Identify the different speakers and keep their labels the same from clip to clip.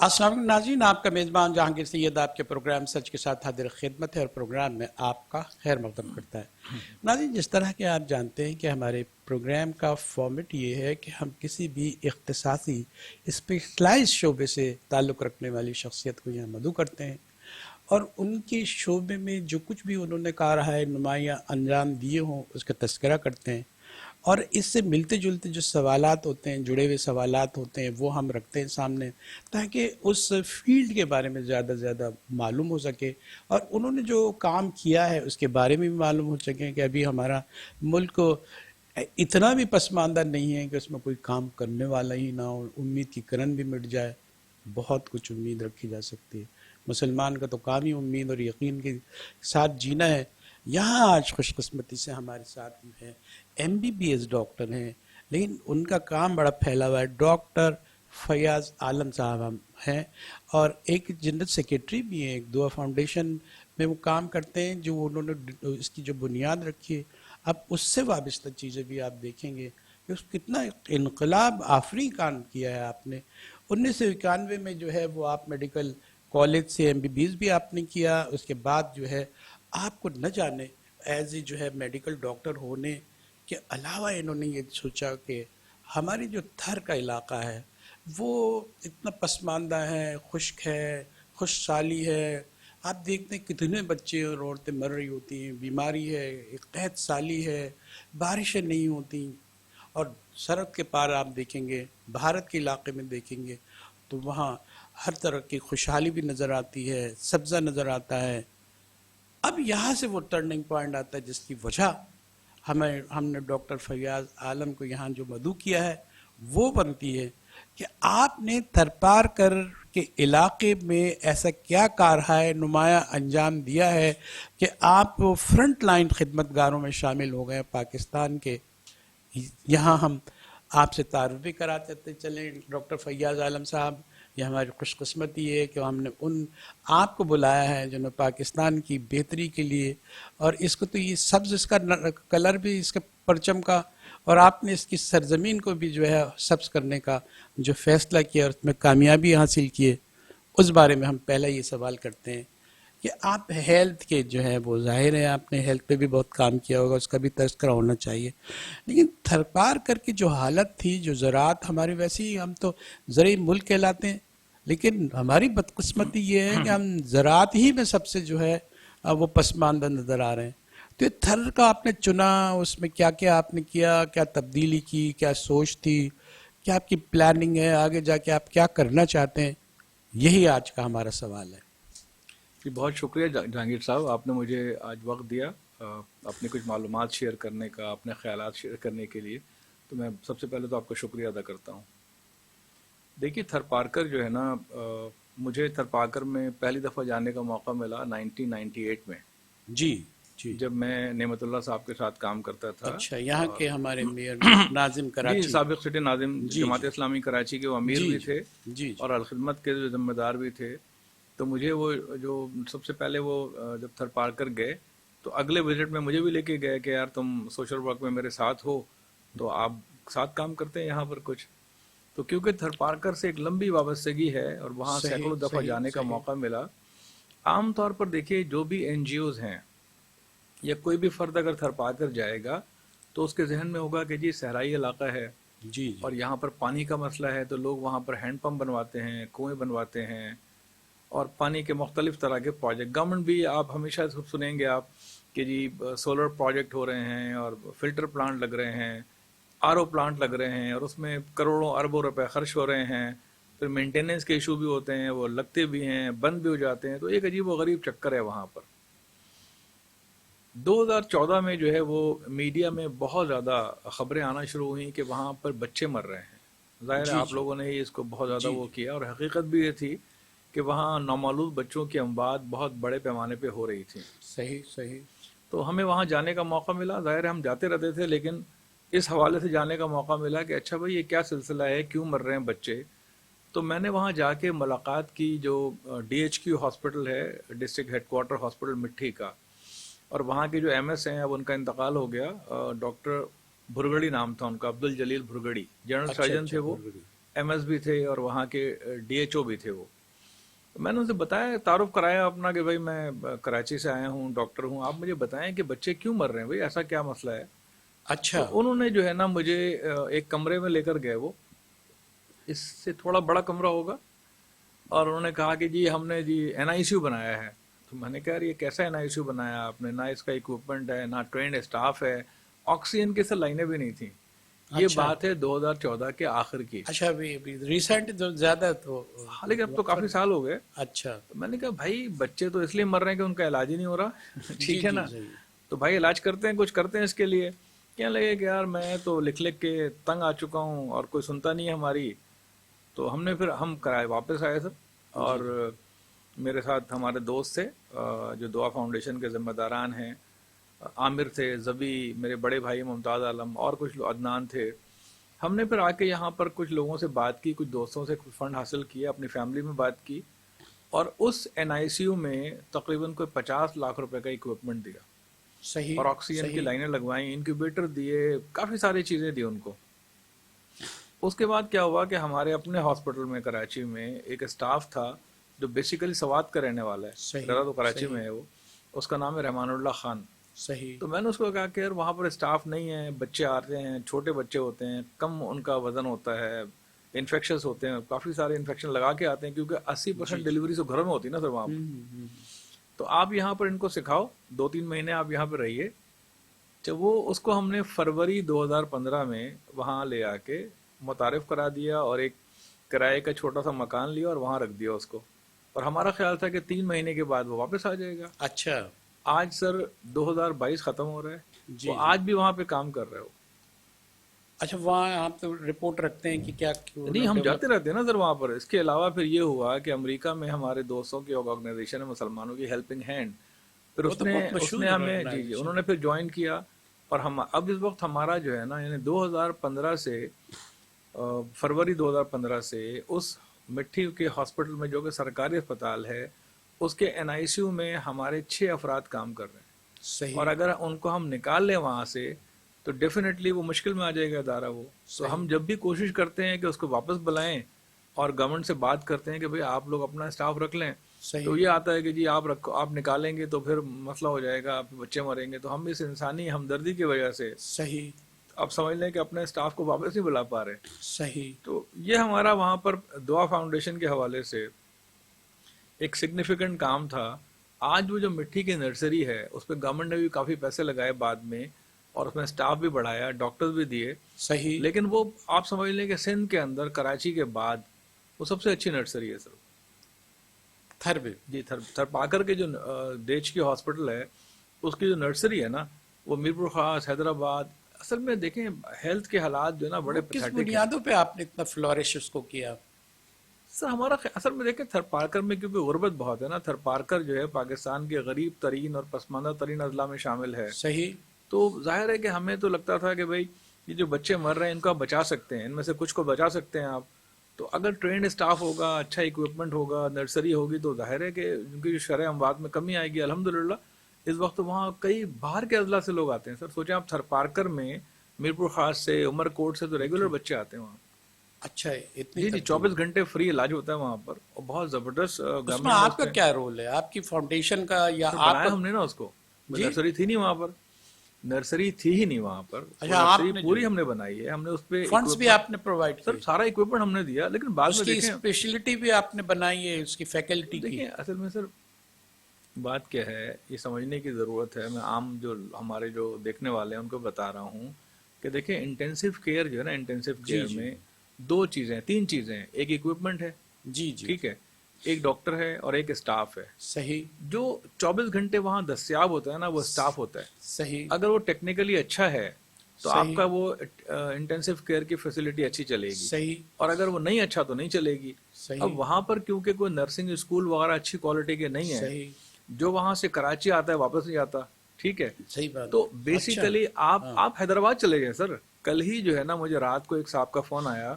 Speaker 1: السلام علیکم ناظرین، آپ کا میزبان جہانگیر سید آپ کے پروگرام سچ کے ساتھ حاضر خدمت ہے اور پروگرام میں آپ کا خیر مقدم کرتا ہے۔ ناظرین، جس طرح کہ آپ جانتے ہیں کہ ہمارے پروگرام کا فارمیٹ یہ ہے کہ ہم کسی بھی اختصاصی اسپیشلائز شعبے سے تعلق رکھنے والی شخصیت کو یہاں مدعو کرتے ہیں اور ان کے شعبے میں جو کچھ بھی انہوں نے کہا رہا ہے، نمایاں انجام دیے ہوں، اس کا تذکرہ کرتے ہیں اور اس سے ملتے جلتے جو سوالات ہوتے ہیں، جڑے ہوئے سوالات ہوتے ہیں، وہ ہم رکھتے ہیں سامنے تاکہ اس فیلڈ کے بارے میں زیادہ سے زیادہ معلوم ہو سکے اور انہوں نے جو کام کیا ہے اس کے بارے میں بھی معلوم ہو سکے کہ ابھی ہمارا ملک اتنا بھی پسماندہ نہیں ہے کہ اس میں کوئی کام کرنے والا ہی نہ ہو، امید کی کرن بھی مٹ جائے۔ بہت کچھ امید رکھی جا سکتی ہے۔ مسلمان کا تو کام ہی امید اور یقین کے ساتھ جینا ہے۔ یہاں آج خوش قسمتی سے ہمارے ساتھ ہیں MBBS ڈاکٹر ہیں، لیکن ان کا کام بڑا پھیلا ہوا ہے۔ ڈاکٹر فیاض عالم صاحب ہم ہیں اور ایک جنرل سیکریٹری بھی ہیں، ایک دعا فاؤنڈیشن میں وہ کام کرتے ہیں جو انہوں نے اس کی جو بنیاد رکھی ہے۔ اب اس سے وابستہ چیزیں بھی آپ دیکھیں گے کہ اس کتنا انقلاب آفری کام کیا ہے آپ نے۔ 1991 میں جو ہے وہ آپ میڈیکل کالج سے MBBS بھی آپ نے کیا، اس کے بعد جو ہے آپ کو نہ جانے ایز اے جو ہے میڈیکل ڈاکٹر ہونے کے علاوہ انہوں نے یہ سوچا کہ ہماری جو تھر کا علاقہ ہے وہ اتنا پسماندہ ہے، خشک ہے، خشک سالی ہے۔ آپ دیکھتے ہیں کتنے بچے اور عورتیں مر رہی ہوتی ہیں، بیماری ہے، ایک قحط سالی ہے، بارشیں نہیں ہوتی، اور سرحد کے پار آپ دیکھیں گے، بھارت کے علاقے میں دیکھیں گے تو وہاں ہر طرح کی خوشحالی بھی نظر آتی ہے، سبزہ نظر آتا ہے۔ اب یہاں سے وہ ٹرننگ پوائنٹ آتا ہے جس کی وجہ ہم نے ڈاکٹر فیاض عالم کو یہاں جو مدعو کیا ہے وہ بنتی ہے کہ آپ نے تھرپارکر کے علاقے میں ایسا کیا کارہائے نمایاں انجام دیا ہے کہ آپ فرنٹ لائن خدمت گاروں میں شامل ہو گئے پاکستان کے۔ یہاں ہم آپ سے تعارف بھی کراتے چلیں ڈاکٹر فیاض عالم صاحب، یہ ہماری خوش قسمتی ہے کہ ہم نے آپ کو بلایا ہے جو پاکستان کی بہتری کے لیے، اور اس کو تو یہ سبز اس کا کلر بھی اس کے پرچم کا، اور آپ نے اس کی سرزمین کو بھی جو ہے سبز کرنے کا جو فیصلہ کیا اور اس میں کامیابی حاصل کیے، اس بارے میں ہم پہلا یہ سوال کرتے ہیں کہ آپ ہیلتھ کے جو ہے وہ ظاہر ہے آپ نے ہیلتھ پہ بھی بہت کام کیا ہوگا، اس کا بھی تذکرہ ہونا چاہیے، لیکن تھرپارکر کی جو حالت تھی، جو زراعت ہماری، ویسے ہی ہم تو زرعی ملک کہلاتے ہیں، لیکن ہماری بدقسمتی یہ ہے کہ ہم زراعت ہی میں سب سے جو ہے وہ پسماندہ نظر آ رہے ہیں۔ تو یہ تھر کا آپ نے چنا، اس میں کیا کیا آپ نے کیا، کیا تبدیلی کی، کیا سوچ تھی، کیا آپ کی پلاننگ ہے، آگے جا کے آپ کیا کرنا چاہتے ہیں، یہی آج کا ہمارا سوال ہے۔
Speaker 2: جی بہت شکریہ جہانگیر صاحب، آپ نے مجھے آج وقت دیا اپنے کچھ معلومات شیئر کرنے کا، اپنے خیالات شیئر کرنے کے لیے، تو میں سب سے پہلے تو آپ کا شکریہ ادا کرتا ہوں۔ دیکھیے تھرپارکر جو ہے نا، مجھے تھرپارکر میں پہلی دفعہ جانے کا موقع ملا 1998 میں،
Speaker 1: جی جی
Speaker 2: جب میں نعمت اللہ صاحب کے ساتھ کام کرتا تھا۔
Speaker 1: اچھا، یہاں کے ہمارے میئر ناظم
Speaker 2: جی
Speaker 1: کراچی،
Speaker 2: سابق سٹی ناظم
Speaker 1: جی
Speaker 2: جماعت
Speaker 1: جی
Speaker 2: اسلامی کراچی کے وہ امیر
Speaker 1: جی
Speaker 2: بھی تھے
Speaker 1: جی جی
Speaker 2: اور الخدمت کے جو ذمہ دار بھی تھے۔ تو مجھے وہ جو سب سے پہلے وہ جب تھرپارکر گئے تو اگلے وزٹ میں مجھے بھی لے کے گئے کہ یار تم سوشل ورک میں میرے ساتھ ہو تو آپ ساتھ کام کرتے ہیں یہاں پر کچھ۔ تو کیونکہ تھرپارکر سے ایک لمبی وابستگی ہے اور وہاں
Speaker 1: صحیح
Speaker 2: سینکڑوں دفعہ
Speaker 1: صحیح
Speaker 2: جانے کا
Speaker 1: صحیح
Speaker 2: موقع ملا۔ عام طور پر دیکھیے جو بھی NGOs ہیں یا کوئی بھی فرد اگر تھرپارکر جائے گا تو اس کے ذہن میں ہوگا کہ جی صحرائی علاقہ ہے
Speaker 1: جی جی
Speaker 2: اور یہاں پر پانی کا مسئلہ ہے، تو لوگ وہاں پر ہینڈ پمپ بنواتے ہیں، کنویں بنواتے ہیں اور پانی کے مختلف طرح کے پروجیکٹ۔ گورنمنٹ بھی آپ ہمیشہ سنیں گے آپ کہ جی سولر پروجیکٹ ہو رہے ہیں اور فلٹر پلانٹ لگ رہے ہیں، RO پلانٹ لگ رہے ہیں اور اس میں کروڑوں اربوں روپے خرچ ہو رہے ہیں، پھر مینٹیننس کے ایشو بھی ہوتے ہیں، وہ لگتے بھی ہیں، بند بھی ہو جاتے ہیں، تو ایک عجیب و غریب چکر ہے وہاں پر۔ 2014 میں جو ہے وہ میڈیا میں بہت زیادہ خبریں آنا شروع ہوئیں کہ وہاں پر بچے مر رہے ہیں۔ ظاہر ہے
Speaker 1: جی
Speaker 2: آپ
Speaker 1: جی
Speaker 2: لوگوں نے ہی اس کو بہت زیادہ
Speaker 1: جی
Speaker 2: وہ
Speaker 1: جی
Speaker 2: کیا، اور حقیقت بھی یہ تھی کہ وہاں نومولود بچوں کی اموات بہت بڑے پیمانے پہ ہو رہی تھی۔
Speaker 1: صحیح صحیح
Speaker 2: تو ہمیں وہاں جانے کا موقع ملا، ظاہر ہے ہم جاتے رہتے تھے، لیکن اس حوالے سے جانے کا موقع ملا کہ اچھا بھائی یہ کیا سلسلہ ہے، کیوں مر رہے ہیں بچے۔ تو میں نے وہاں جا کے ملاقات کی جو DHQ ہاسپٹل ہے، ڈسٹرکٹ ہیڈ کوارٹر ہاسپٹل مٹھی کا، اور وہاں کے جو MS ہیں، اب ان کا انتقال ہو گیا، ڈاکٹر بھرگڑی نام تھا ان کا، عبد الجلیل بھرگڑی، جنرل
Speaker 1: اچھا
Speaker 2: سرجن
Speaker 1: اچھا
Speaker 2: تھے وہ،
Speaker 1: بھرگڑی
Speaker 2: MSB تھے اور وہاں کے DHO بھی تھے وہ. میں نے ان سے بتایا, تعارف کرایا اپنا کہ بھائی میں کراچی سے آیا ہوں, ڈاکٹر ہوں, آپ مجھے بتائیں کہ بچے کیوں مر رہے ہیں بھائی, ایسا کیا مسئلہ ہے.
Speaker 1: اچھا.
Speaker 2: تو انہوں نے جو ہے نا مجھے ایک کمرے میں لے کر گئے, وہ اس سے تھوڑا بڑا کمرہ ہوگا, اور انہوں نے کہا کہ جی ہم نے جی NICU بنایا ہے. تو میں نے کہا یہ کیسا NICU بنایا آپ نے, نہ اس کا اکوپمنٹ ہے, نہ ٹرینڈ اسٹاف ہے, آکسیجن کی سے لائنیں بھی نہیں تھیں. یہ بات ہے 2014 کے آخر کی.
Speaker 1: اچھا, ابھی ریسنٹ جو زیادہ تو,
Speaker 2: لیکن اب تو کافی سال ہو گئے.
Speaker 1: اچھا.
Speaker 2: تو میں نے کہا بھائی بچے تو اس لیے مر رہے ہیں کہ ان کا علاج ہی نہیں ہو رہا, ٹھیک ہے نا, تو بھائی علاج کرتے ہیں, کچھ کرتے ہیں اس کے لیے. کہنے لگے کہ یار میں تو لکھ کے تنگ آ چکا ہوں اور کوئی سنتا نہیں ہے ہماری. تو ہم نے پھر ہم کرائے واپس آئے سر, اور میرے ساتھ ہمارے دوست تھے جو دعا فاؤنڈیشن کے ذمہ داران ہیں, عامر تھے, زبی, میرے بڑے بھائی ممتاز عالم, اور کچھ عدنان تھے. ہم نے پھر آ کے یہاں پر کچھ لوگوں سے بات کی, کچھ دوستوں سے فنڈ حاصل کیا, اپنی فیملی میں بات کی, اور اس NICU میں تقریباً کوئی 50 لاکھ روپے کا اکوپمنٹ دیا.
Speaker 1: صحیح.
Speaker 2: اور آکسیجن کی لائنیں لگوائیں, انکیوبیٹر دیے, کافی ساری چیزیں دی ان کو. اس کے بعد کیا ہوا کہ ہمارے اپنے ہاسپٹل میں کراچی میں ایک اسٹاف تھا جو بیسیکلی سوات کا رہنے والا ہے, رہا تو کراچی میں ہے وہ, اس کا نام ہے رحمان اللہ خان.
Speaker 1: صحیح.
Speaker 2: تو میں نے اس کو کہا کہ یار وہاں پر اسٹاف نہیں ہے, بچے آتے ہیں, چھوٹے بچے ہوتے ہیں, کم ان کا وزن ہوتا ہے, انفیکشنس ہوتے ہیں, کافی سارے انفیکشن لگا کے آتے ہیں, کیونکہ 80% ڈیلیوری تو گھروں میں ہوتی ہے نا سر وہاں پر. تو آپ یہاں پر ان کو سکھاؤ, 2-3 مہینے آپ یہاں پہ رہیے. جب وہ اس کو ہم نے فروری 2015 میں وہاں لے آ کے متعارف کرا دیا, اور ایک کرائے کا چھوٹا سا مکان لیا اور وہاں رکھ دیا اس کو, اور ہمارا خیال تھا کہ 3 مہینے کے بعد وہ واپس آ جائے گا.
Speaker 1: اچھا.
Speaker 2: آج سر 2022 ختم ہو رہا ہے, وہ آج بھی وہاں پہ کام کر رہے ہو.
Speaker 1: اچھا, وہاں آپ تو رپورٹ رکھتے ہیں کہ کیا
Speaker 2: نہیں, ہم جاتے رہتے ہیں نا سر وہاں پر. اس کے علاوہ پھر یہ ہوا کہ امریکہ میں ہمارے دوستوں کی آرگنائزیشن ہے مسلمانوں کی ہیلپنگ ہینڈ, پھر اس نے ہمیں جی انہوں نے پھر جوائن کیا. اور ہم اب اس وقت ہمارا جو ہے نا, یعنی 2015 سے فروری 2015 سے اس مٹھی کے ہاسپٹل میں جو کہ سرکاری اسپتال ہے, اس کے NICU میں ہمارے 6 افراد کام کر رہے ہیں.
Speaker 1: صحیح.
Speaker 2: اور اگر ان کو ہم نکال لیں وہاں سے تو ڈیفینیٹلی وہ مشکل میں آ جائے گا ادارہ وہ. تو ہم جب بھی کوشش کرتے ہیں کہ اس کو واپس بلائیں, اور گورنمنٹ سے بات کرتے ہیں کہ بھئی آپ لوگ اپنا اسٹاف رکھ لیں, تو یہ آتا ہے کہ جی آپ رکھو, آپ نکالیں گے تو پھر مسئلہ ہو جائے گا, آپ بچے مریں گے. تو ہم اس انسانی ہمدردی کی وجہ سے
Speaker 1: صحیح
Speaker 2: آپ سمجھ لیں کہ اپنے اسٹاف کو واپس نہیں بلا پا رہے.
Speaker 1: صحیح.
Speaker 2: تو یہ ہمارا وہاں پر دعا فاؤنڈیشن کے حوالے سے ایک سگنیفیکنٹ کام تھا. آج وہ جو مٹھی کی نرسری ہے اس پہ گورنمنٹ نے بھی کافی پیسے لگائے بعد میں, اور اس میں اسٹاف بھی بڑھایا, ڈاکٹر بھی دیے.
Speaker 1: صحیح.
Speaker 2: لیکن وہ آپ سمجھ لیں کہ سندھ کے اندر کراچی کے بعد وہ سب سے اچھی نرسری ہے سر.
Speaker 1: تھر بھی
Speaker 2: جی, تھر پاکر کے جو دیچ کی ہاسپٹل ہے اس کی جو نرسری ہے نا, وہ میرپور خاص, حیدرآباد. اصل میں دیکھیں ہیلتھ کے حالات جو ہے نا بڑے
Speaker 1: کس بنیادوں پہ آپ نے اتنا فلورش اس کو کیا
Speaker 2: سر؟ ہمارا اصل میں دیکھیں تھر پارکر میں کیونکہ غربت بہت ہے نا, تھر پارکر جو ہے پاکستان کے غریب ترین اور پسماندہ ترین اضلاع میں شامل ہے.
Speaker 1: صحیح.
Speaker 2: تو ظاہر ہے کہ ہمیں تو لگتا تھا کہ بھائی یہ جو بچے مر رہے ہیں ان کو آپ بچا سکتے ہیں, ان میں سے کچھ کو بچا سکتے ہیں آپ. تو اگر ٹرینڈ اسٹاف ہوگا, اچھا اکوپمنٹ ہوگا, نرسری ہوگی, تو ظاہر ہے کہ ان کی شرح اموات میں کمی آئے گی. الحمدللہ اس وقت وہاں کئی باہر کے اضلاع سے لوگ آتے ہیں سر. سوچیں آپ تھر پارکر میں میرپور خاص سے, عمر کوٹ سے تو ریگولر بچے آتے ہیں وہاں.
Speaker 1: اچھا,
Speaker 2: جی 24 گھنٹے فری علاج ہوتا ہے وہاں پر, اور بہت زبردست.
Speaker 1: اس میں آپ کا کیا رول ہے, آپ کی فاؤنڈیشن کا یا
Speaker 2: آپ ہم نے نا اس کو, نرسری تھی نہیں وہاں پر, نرسری تھی ہی نہیں وہاں پر. نرسری پوری ہم نے بنائی ہے, ہم نے اس پہ
Speaker 1: فنڈز بھی آپ نے پرووائڈ
Speaker 2: سر سارا اکوپمنٹ ہم نے دیا. لیکن بعد میں
Speaker 1: دیکھیں اسپیشلٹی بھی آپ نے بنائی ہے, اس کی فیکلٹی کی.
Speaker 2: دیکھیں اصل میں سر بات کیا ہے, یہ سمجھنے کی ضرورت ہے. میں عام جو ہمارے جو دیکھنے والے ہیں ان کو بتا رہا ہوں کہ دیکھیں انٹینسیو کیئر جو ہے نا, انٹینسیو کیئر میں 2 چیزیں 3 چیزیں ہیں. ایک اکوپمنٹ ہے,
Speaker 1: جی جی
Speaker 2: ٹھیک ہے, ایک ڈاکٹر ہے, اور ایک اسٹاف ہے.
Speaker 1: صحیح.
Speaker 2: جو 24 گھنٹے وہاں دستیاب ہوتا ہے نا وہ اسٹاف ہوتا ہے.
Speaker 1: صحیح.
Speaker 2: اگر وہ ٹیکنیکلی اچھا ہے تو آپ کا وہ انٹینسیو کیئر کی فیسلٹی اچھی چلے گی.
Speaker 1: صحیح.
Speaker 2: اور اگر وہ نہیں اچھا تو نہیں چلے گی. اب وہاں پر کیونکہ کوئی نرسنگ اسکول وغیرہ اچھی کوالٹی کے نہیں ہے, جو وہاں سے کراچی آتا ہے واپس نہیں آتا, ٹھیک ہے.
Speaker 1: صحیح بات.
Speaker 2: تو بیسیکلی آپ حیدرآباد چلے گئے سر. کل ہی جو ہے نا مجھے رات کو ایک صاحب کا فون آیا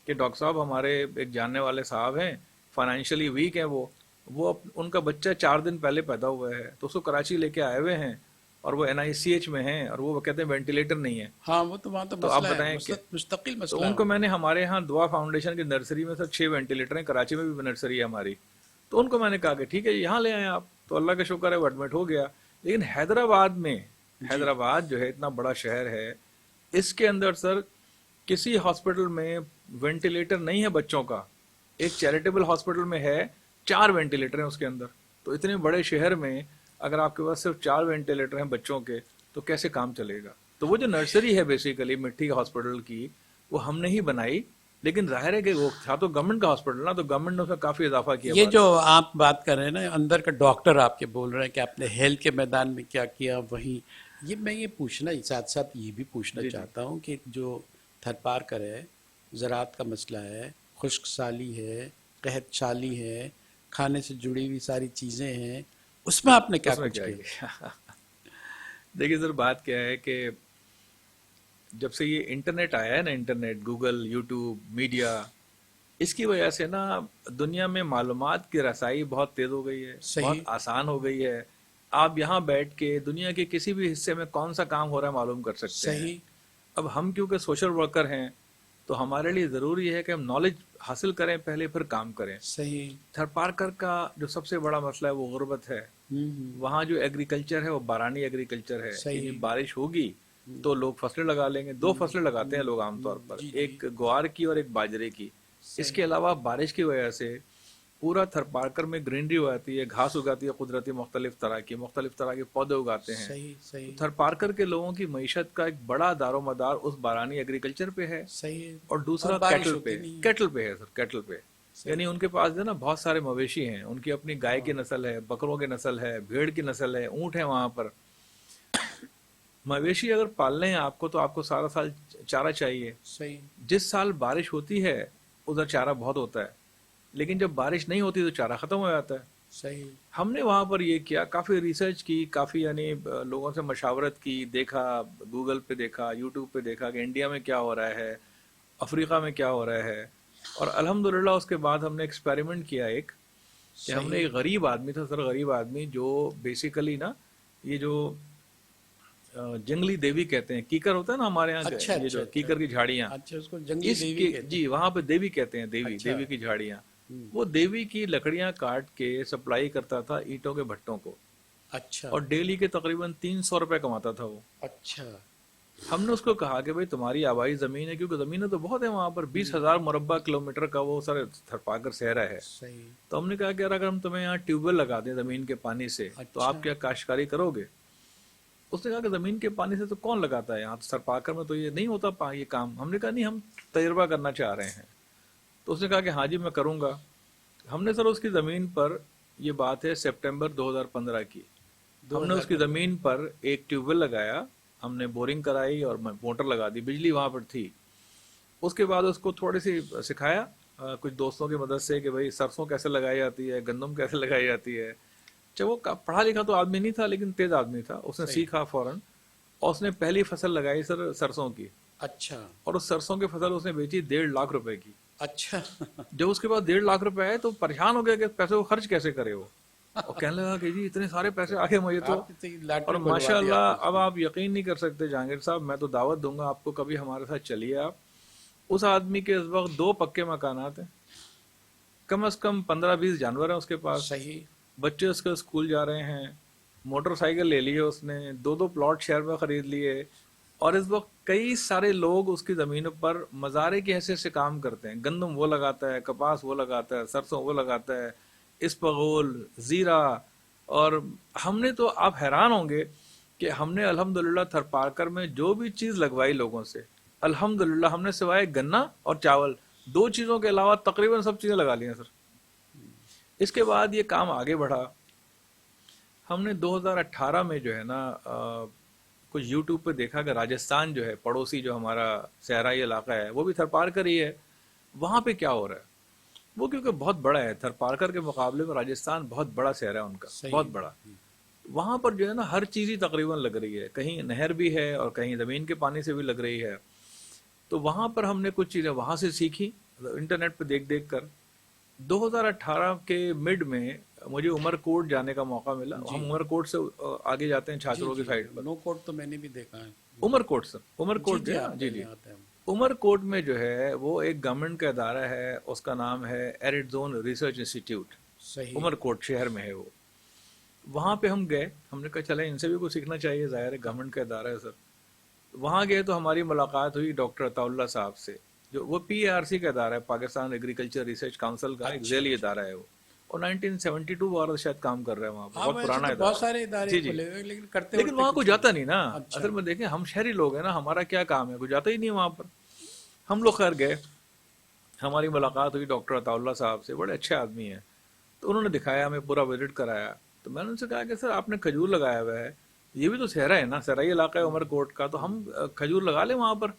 Speaker 2: کہ ڈاکٹر صاحب ہمارے ایک جاننے والے صاحب ہیں, فائنینشلی ویک ہیں, وہ ان کا بچہ 4 دن پہلے پیدا ہوا ہے, تو اس کو کراچی لے کے آئے ہوئے ہیں. اور وہ NICH میں ہیں اور وہ کہتے ہیں وینٹیلیٹر نہیں ہے.
Speaker 1: ہاں وہ تو وہاں تو
Speaker 2: تو آپ
Speaker 1: مسئلہ ہے،
Speaker 2: بتائیں کہ
Speaker 1: مستقل
Speaker 2: تو
Speaker 1: مسئلہ
Speaker 2: ان کو
Speaker 1: ہے.
Speaker 2: میں نے ہمارے ہاں دعا فاؤنڈیشن کی نرسری میں سر 6 وینٹیلیٹر ہیں، کراچی میں بھی نرسری ہے ہماری. تو ان کو میں نے کہا کہ ٹھیک ہے یہاں لے آئیں آپ. تو اللہ کا شکر ہے وہ ایڈمٹ ہو گیا. لیکن حیدرآباد میں، حیدرآباد جو ہے اتنا بڑا شہر ہے، اس کے اندر سر کسی ہاسپٹل میں وینٹیلیٹر نہیں ہے بچوں کا. ایک چیریٹیبل ہاسپٹل میں ہے 4 وینٹیلیٹر ہیں اس کے اندر. تو اتنے بڑے شہر میں اگر آپ کے پاس صرف 4 وینٹیلیٹر ہیں بچوں کے تو کیسے کام چلے گا؟ تو وہ جو نرسری ہے بیسیکلی مٹی کے ہاسپٹل کی، وہ ہم نے ہی بنائی. لیکن ظاہر ہے کہ وہ تھا تو گورنمنٹ کا ہاسپٹل نا، تو گورنمنٹ نے اس میں کافی اضافہ کیا.
Speaker 1: یہ جو آپ بات کر رہے ہیں نا اندر کا ڈاکٹر آپ کے بول رہے ہیں کہ آپ نے ہیلتھ کے میدان میں کیا کیا، وہیں یہ میں یہ پوچھنا ساتھ ساتھ یہ بھی پوچھنا چاہتا ہوں کہ جو تھرپارکر ہے، زراعت کا مسئلہ ہے، خشک سالی ہے، قحط سالی ہے، کھانے سے جڑی ہوئی ساری چیزیں ہیں، اس میں آپ نے کیا
Speaker 2: اس میں
Speaker 1: کچھ
Speaker 2: کیا
Speaker 1: کیا؟
Speaker 2: دیکھیے سر بات کیا ہے کہ جب سے یہ انٹرنیٹ آیا ہے نا، انٹرنیٹ، گوگل، یوٹیوب، میڈیا، اس کی وجہ سے نا دنیا میں معلومات کی رسائی بہت تیز ہو گئی ہے، بہت
Speaker 1: صحیح
Speaker 2: آسان ہو گئی ہے. آپ یہاں بیٹھ کے دنیا کے کسی بھی حصے میں کون سا کام ہو رہا ہے معلوم کر سکتے ہیں.
Speaker 1: صحیح
Speaker 2: اب ہم کیونکہ سوشل ورکر ہیں تو ہمارے لیے ضروری ہے کہ ہم نالج حاصل کریں پہلے، پھر کام کریں.
Speaker 1: صحیح.
Speaker 2: تھرپارکر کا جو سب سے بڑا مسئلہ ہے وہ غربت ہے. وہاں جو ایگریکلچر ہے وہ بارانی ایگریکلچر ہے، یعنی بارش ہوگی تو لوگ فصلیں لگا لیں گے. 2 فصلیں لگاتے ہیں لوگ عام طور پر، ایک گوار کی اور ایک باجرے کی. اس کے علاوہ بارش کی وجہ سے پورا تھرپارکر میں گرینری ہو جاتی ہے، گھاس اگاتی ہے قدرتی، مختلف طرح کے پودے اگاتے ہیں.
Speaker 1: صحیح صحیح.
Speaker 2: تھرپارکر کے لوگوں کی معیشت کا ایک بڑا دار و مدار اس بارانی ایگریکلچر پہ ہے.
Speaker 1: صحیح.
Speaker 2: اور دوسرا کیٹل پہ ہے سر، کیٹل پہ. یعنی ان کے پاس جو ہے نا بہت سارے مویشی ہیں، ان کی اپنی گائے کی نسل ہے، بکروں کی نسل ہے، بھیڑ کی نسل ہے، اونٹ ہے وہاں پر. مویشی اگر پالنے ہیں آپ کو تو آپ کو سارا سال چارہ چاہیے.
Speaker 1: صحیح.
Speaker 2: جس سال بارش ہوتی ہے ادھر چارہ بہت ہوتا ہے، لیکن جب بارش نہیں ہوتی تو چارہ ختم ہو جاتا ہے.
Speaker 1: صحیح.
Speaker 2: ہم نے وہاں پر یہ کیا، کافی ریسرچ کی، کافی یعنی لوگوں سے مشاورت کی، دیکھا گوگل پہ، دیکھا یوٹیوب پہ، دیکھا کہ انڈیا میں کیا ہو رہا ہے، افریقہ میں کیا ہو رہا ہے. اور الحمدللہ اس کے بعد ہم نے ایکسپیریمنٹ کیا ایک، کہ ہم نے ایک غریب آدمی تھا سر، غریب آدمی جو بیسیکلی نا یہ جو جنگلی دیوی کہتے ہیں، کیکر ہوتا ہے نا ہمارے یہاں، یہ جو کیکر کی جھاڑیاں، جی وہاں پہ دیوی کہتے ہیں، دیوی کی جھاڑیاں. وہ دیوی کی لکڑیاں کاٹ کے سپلائی کرتا تھا اینٹوں کے بھٹوں کو.
Speaker 1: اچھا.
Speaker 2: اور ڈیلی کے تقریباً 300 روپے کماتا تھا وہ.
Speaker 1: اچھا.
Speaker 2: ہم نے اس کو کہا کہ بھائی تمہاری آبائی زمین ہے، کیونکہ زمینیں تو بہت ہیں وہاں پر، 20,000 مربع کلومیٹر کا وہ سر تھرپارکر صحرا ہے. تو ہم نے کہا کہ اگر ہم تمہیں یہاں ٹیوب ویل لگا دیں زمین کے پانی سے تو آپ کیا کاشتکاری کرو گے؟ اس نے کہا کہ زمین کے پانی سے تو کون لگاتا ہے یہاں، تھرپارکر میں تو یہ نہیں ہوتا یہ کام. ہم نے کہا نہیں، ہم تجربہ کرنا چاہ رہے ہیں. تو اس نے کہا کہ ہاں جی میں کروں گا. ہم نے سر اس کی زمین پر، یہ بات ہے سپٹمبر 2015 کی، ہم نے اس کی زمین پر ایک ٹیوب ویل لگایا، ہم نے بورنگ کرائی اور موٹر لگا دی، بجلی وہاں پر تھی. اس کے بعد اس کو تھوڑی سی سکھایا کچھ دوستوں کی مدد سے کہ بھائی سرسوں کیسے لگائی جاتی ہے، گندم کیسے لگائی جاتی ہے. چاہے وہ پڑھا لکھا تو آدمی نہیں تھا لیکن تیز آدمی تھا، اس نے سیکھا فوراً، اور اس نے پہلی فصل لگائی سر سرسوں کی.
Speaker 1: اچھا.
Speaker 2: اور اس سرسوں کی فصل اس نے بیچی 1.5 لاکھ روپے کی.
Speaker 1: اچھا.
Speaker 2: جب اس کے بعد 1.5 لاکھ روپے آئے تو پریشان ہو گیا کہ پیسے کو خرچ کیسے کرے وہ. اور کہنے لگا کہ جی اتنے سارے پیسے آگے مجھے تو. اور ماشاء اللہ اب آپ یقین نہیں کر سکتے جہانگیر صاحب، میں تو دعوت دوں گا آپ کو، کبھی ہمارے ساتھ چلیے آپ. اس آدمی کے اس وقت 2 پکے مکانات ہیں، کم از کم 15-20 جانور ہیں اس کے پاس.
Speaker 1: صحیح.
Speaker 2: بچے اس کے اسکول جا رہے ہیں، موٹر سائیکل لے لیے اس نے، 2 پلاٹ شہر میں خرید لیے. اور اس وقت کئی سارے لوگ اس کی زمینوں پر مزارے کی حیثیت سے کام کرتے ہیں. گندم وہ لگاتا ہے، کپاس وہ لگاتا ہے، سرسوں وہ لگاتا ہے، اسپغول، زیرہ. اور ہم نے تو، آپ حیران ہوں گے کہ ہم نے الحمدللہ تھرپارکر میں جو بھی چیز لگوائی لوگوں سے، الحمدللہ ہم نے سوائے گنا اور چاول 2 چیزوں کے علاوہ تقریباً سب چیزیں لگا لی ہیں سر. اس کے بعد یہ کام آگے بڑھا. ہم نے 2018 میں جو ہے نا کچھ یوٹیوب پہ دیکھا کہ راجستھان جو ہے پڑوسی جو ہمارا صحرائی علاقہ ہے وہ بھی تھرپارکر ہی ہے، وہاں پہ کیا ہو رہا ہے. وہ کیونکہ بہت بڑا ہے، تھرپارکر کے مقابلے میں راجستھان بہت بڑا صحرا ہے ان کا، بہت بڑا. وہاں پر جو ہے نا ہر چیز ہی تقریباً لگ رہی ہے، کہیں نہر بھی ہے اور کہیں زمین کے پانی سے بھی لگ رہی ہے. تو وہاں پر ہم نے کچھ چیزیں وہاں سے سیکھی انٹرنیٹ پہ دیکھ دیکھ کر. 2018 کے مڈ میں مجھے عمر کوٹ جانے کا موقع ملا. ہم عمر کوٹ سے آگے جاتے ہیں چھاچروں کی سائڈ پر.
Speaker 1: نو کوٹ تو میں نے بھی دیکھا ہے.
Speaker 2: عمر کوٹ سر, عمر کوٹ جو ہے, جی عمر کوٹ میں جو ہے وہ ایک گورنمنٹ کا ادارہ ہے, اس کا نام ہے ایرڈ زون ریسرچ انسٹیٹیوٹ. عمر کوٹ شہر میں ہے وہ. وہاں پہ ہم گئے, ہم نے کہا چلیں ان سے بھی کچھ سیکھنا چاہیے, ظاہر ہے گورنمنٹ کا ادارہ ہے سر. وہاں گئے تو ہماری ملاقات ہوئی ڈاکٹر عطا اللہ صاحب سے, جو وہ PARC کا ادارہ ہے, پاکستان ایگریکلچر ریسرچ کاؤنسل کا ایک ذیلی ادارہ ہے وہ, اور 1972 وغیرہ شاید کام کر رہے ہیں وہاں پہ, بہت پرانا ادارہ.
Speaker 1: بہت سارے ادارے کھلے ہوئے
Speaker 2: لیکن وہاں کوئی جاتا نہیں نا. اصل میں دیکھیں ہم شہری لوگ ہیں نا, ہمارا کیا کام ہے, کوئی جاتا ہی نہیں وہاں پر. ہم لوگ خیر گئے, ہماری ملاقات ہوئی ڈاکٹر عطا اللہ صاحب سے, بڑے اچھے آدمی ہیں. تو انہوں نے دکھایا, ہمیں پورا وزٹ کرایا. تو میں نے ان سے کہا کہ سر آپ نے کھجور لگایا ہوا ہے, یہ بھی تو صحرا ہے نا, صحرائی علاقہ ہے عمر کوٹ کا, تو ہم کھجور لگا لیں وہاں پر.